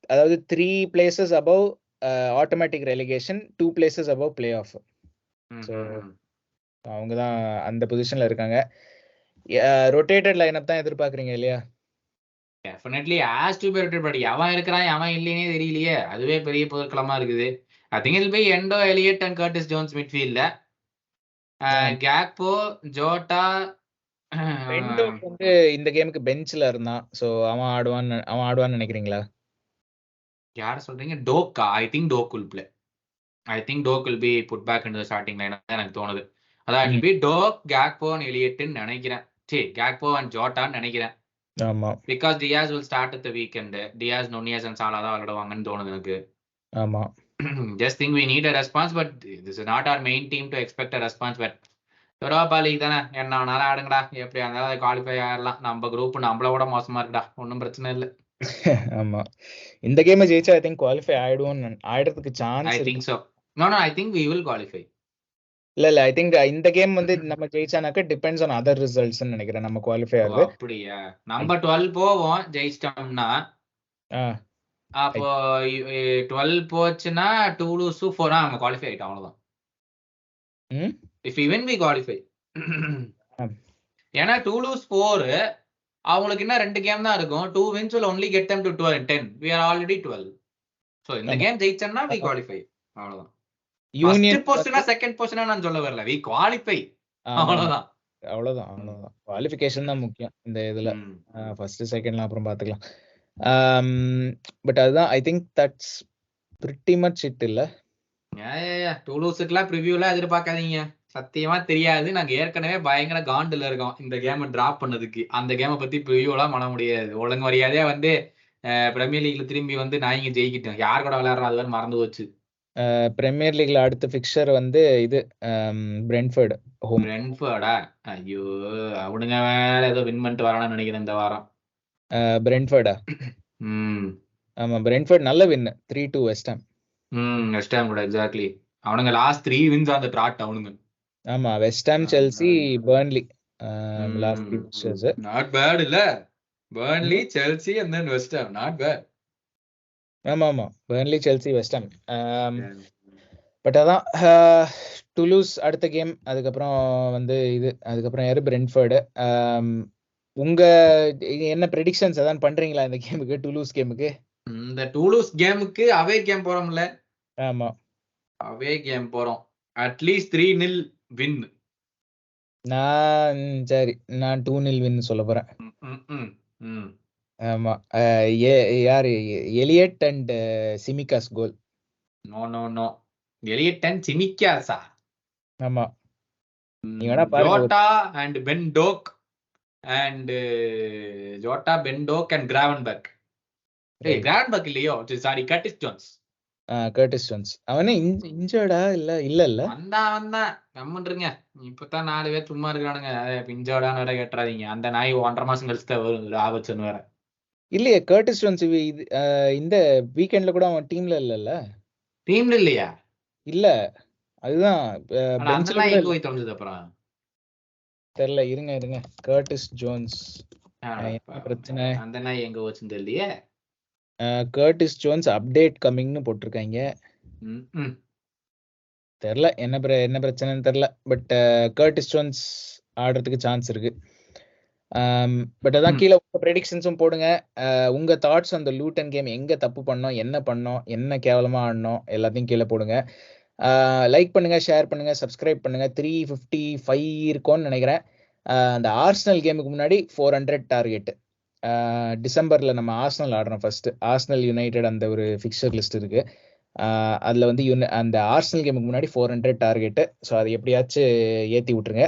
அதாவது 3 places above automatic relegation, 2 places above play off. So அவங்க தான் அந்த பொசிஷன்ல இருக்காங்க. ரொட்டேட்டட் லைனப் தான் எதிர்பார்க்குறீங்க இல்லையா? Definitely has to be rotate, but எவன் இருக்கிறான் எவன் இல்லையே தெரியலையே, அதுவே பெரிய போர்க்களமா இருக்குது. I think it be Endo, Elliott and Curtis Jones மிட்ஃபீல்ட்ல. Gakpo, Jota. எண்டோ வந்து இந்த கேமுக்கு பெஞ்ச்ல இருந்தான், ஸோ அவன் ஆடுவான்னு நினைக்கிறீங்களா? யார சொல்றீங்க? டோக்கா? I think Doak will play. I think Doak will be put back into the starting lineup. எனக்கு தோணுது. அதான் will be Doak, Gakpo and Elliott ன்னு நினைக்கிறேன். Gakpo and Jota ன்னு நினைக்கிறேன். ஆமா. Because Diaz will start at the weekend. Diaz, Nunez and Salah தான் விளையாடுவாங்கன்னு தோணுது எனக்கு. ஆமா. Just think we need a response, but this is not our main team to expect a response. But Europa League தானே, என்ன வேணாலும் ஆடுங்கடா, எப்படி இருந்தாலும் qualify ஆகலாம். நம்ம குரூப் நம்மள விட மோசமா இருக்குடா, ஒன்றும் பிரச்சனை இல்லை. ஆமா, இந்த கேம் ஜெயிச்சா ஐ திங்க் குவாலிஃபை ஆயிடுறதுக்கு சான்ஸ் இருக்கு. I think so. No, I think we will qualify. இல்ல ஐ திங்க் இந்த கேம் வந்து நம்ம ஜெயிச்சானாக்க டிபெண்ட்ஸ் ஆன் அதர் ரிசல்ட்ஸ் நினைக்கிறேன் நம்ம குவாலிஃபை ஆகுது. அப்படியே நம்ம 12 போவோம் ஜெயிச்சிட்டோம்னா. அப்போ 12 போச்சுன்னா 2 lose 4 நம்ம குவாலிஃபை ஆயிட்டோம், அவ்வளவுதான். if we win we qualify. ஏன்னா 2 lose 4 அவங்களுக்கு இன்னும் 2 கேம் தான் இருக்கும். 2 wins will only get them to 10. we are already 12. so இந்த கேம் ஜெயிச்சோம்னா we qualify, அவ்வளவுதான். யூனியன் பொசிஷனா செகண்ட் பொசிஷனா நான் சொல்ல வரல, we qualify, அவ்வளவுதான். குவாலிஃபிகேஷன் தான் முக்கியம் இந்த இதுல. ஃபர்ஸ்ட் செகண்ட்லாம் அப்புறம் பாத்துக்கலாம். பட் அதுதான் I think that's pretty much it இல்ல. டூலூஸ்க்குலாம் ப்ரிவியூலாம் எதிர்பார்க்காதீங்க, சத்தியமா தெரியாது. நாங்க ஏற்கனவே பயங்கர காண்டுல இருக்கோம் இந்த கேமை டிராப் பண்ணதுக்கு. அந்த கேமை பத்தி ப்ரிவியூலாம் பண்ண முடியாது. ஒழுங்கு மரியாதையா வந்து பிரீமியர் லீக்ல திரும்பி வந்து நான் இங்க ஜெயிக்கிட்டோம். யார் கூட விளையாடுறோம் அது வேற மறந்து போச்சு. பிரீமியர் லீக்ல அடுத்த ஃபிக்சர் வந்து இது பிரென்ட்ஃபோர்ட் ஹோம். பிரென்ட்ஃபோர்டா? ஐயோ, அவனுங்க வேற ஏதோ வின் பண்ணிட்டு வரணும்னு நினைக்கிறேன் இந்த வாரம். பிரென்ட்ஃபோர்டா? ஆமா, பிரென்ட்ஃபோர்ட் நல்ல win 3-2 West Ham. West Ham கூட எக்ஸாக்ட்லி. அவனுங்க last 3 wins on the trot அவனுங்க. ஆமா, West Ham, Chelsea, Burnley last 3 fixtures. Not bad இல்ல. Burnley, Chelsea and then West Ham, not bad. ஆமா, Burnley, Chelsea, West Ham. But அதான் Toulouse அடுத்த game, அதுக்கப்புறம் வந்து இது, அதுக்கப்புறம் யாரு? பிரென்ட்ஃபோர்டு. உங்க என்ன ப்ரெடிக்ஷன்ஸ் அதான் பண்றீங்களா இந்த கேமுக்கு, டுலூஸ் கேமுக்கு? இந்த டூலூஸ் கேமுக்கு அவே கேம் போறோம்ல. ஆமா, அவே கேம் போறோம். At least 3-0 win. நான் 2-0 வின் சொல்ல போறேன். ஆமா, யாரு? Elliott and Tsimikas goal. No Elliott and சிமிகாஸா? ஆமா, Jota and Ben Doak and Gravenberch. Gravenberch இல்லையோ, சாரி, கர்டிஸ் ஜோன்ஸ். அவனே இன்ஜர்டா? இல்ல வந்தான் கம்முன்றீங்க. இப்பதான் 4 பேர் சும்மா இருக்கானுங்க. இன்ஜர்டா நட கேட்டுறாதீங்க. அந்த நாய் 1.5 மாசம் கழிச்சு தான் வரும், ஆபத்துன்னு வேற. இல்லையே கர்டிஸ் ஜோன்ஸ் இந்த வீக்கெண்ட்ல கூட அவன் டீம்ல இல்லையா? இல்ல, அதுதான் பெஞ்ச்ல எங்க போய் தொலைஞ்சது அப்புறம் தெரியல. இருங்க, கர்டிஸ் ஜோன்ஸ் பிரச்சனை. அந்த நாய் எங்க வச்சுன்னு தெரியலையே. கர்டிஸ் ஜோன்ஸ் அப்டேட் கமிங்னு போட்டிருக்காங்க. தெரியல என்ன பிரச்சனைன்னு தெரியல. பட் கர்டிஸ் ஜோன்ஸ் ஆடுறதுக்கு சான்ஸ் இருக்கு. பட் அதான் கீழே உங்க ப்ரெடிக்ஷன்ஸும் போடுங்க. உங்க தாட்ஸ் அந்த லூட்டன் கேம் எங்க தப்பு பண்ணோம், என்ன கேவலமா ஆடணும் எல்லாத்தையும் கீழே போடுங்க. லைக் பண்ணுங்க, ஷேர் பண்ணுங்க, சப்ஸ்கிரைப் பண்ணுங்க. 355 இருக்கும்னு நினைக்கிறேன். அந்த ஆர்சனல் கேமுக்கு முன்னாடி 400 டார்கெட். டிசம்பர்ல நம்ம ஆர்சனல் ஆடுறோம் ஃபர்ஸ்ட். ஆர்சனல் யுனைடெட் அந்த ஒரு ஃபிக்சர் லிஸ்ட் இருக்கு. அதுல வந்து அந்த ஆர்சனல் கேமுக்கு முன்னாடி 400 டார்கெட். ஸோ அதை எப்படியாச்சும் ஏத்தி விட்டுருங்க.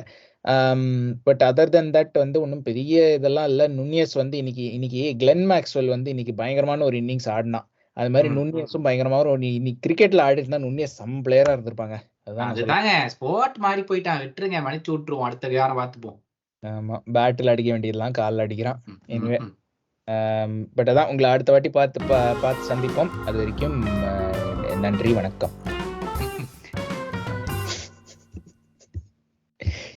பட் அதர் தென் தட் வந்து ஒன்றும் பெரிய இதெல்லாம் இல்லை. நுனியஸ் வந்து இன்னைக்கு கிளென் மேக்ஸ்வெல் வந்து இன்னைக்கு பயங்கரமான ஒரு இன்னிங்ஸ் ஆடினான். அது மாதிரி நுனியஸும் பயங்கரமான ஒரு இன்னைக்கு கிரிக்கெட்ல ஆடிட்டு இருந்தா நுனியஸ் சம் பிளேயரா இருந்திருப்பாங்க. அதுதாங்க ஸ்போர்ட் மாறி போயிட்டான். விட்டுருங்க, மன்னிச்சு விட்டுருவோம். அடுத்த யாரை பார்த்துப்போம். ஆமா, பேட்டில் அடிக்க வேண்டியதெல்லாம் காலில் அடிக்கிறான். எனிவே பட் அதான் உங்களை அடுத்த வாட்டி பார்த்து சந்திப்போம். அது வரைக்கும் நன்றி, வணக்கம்.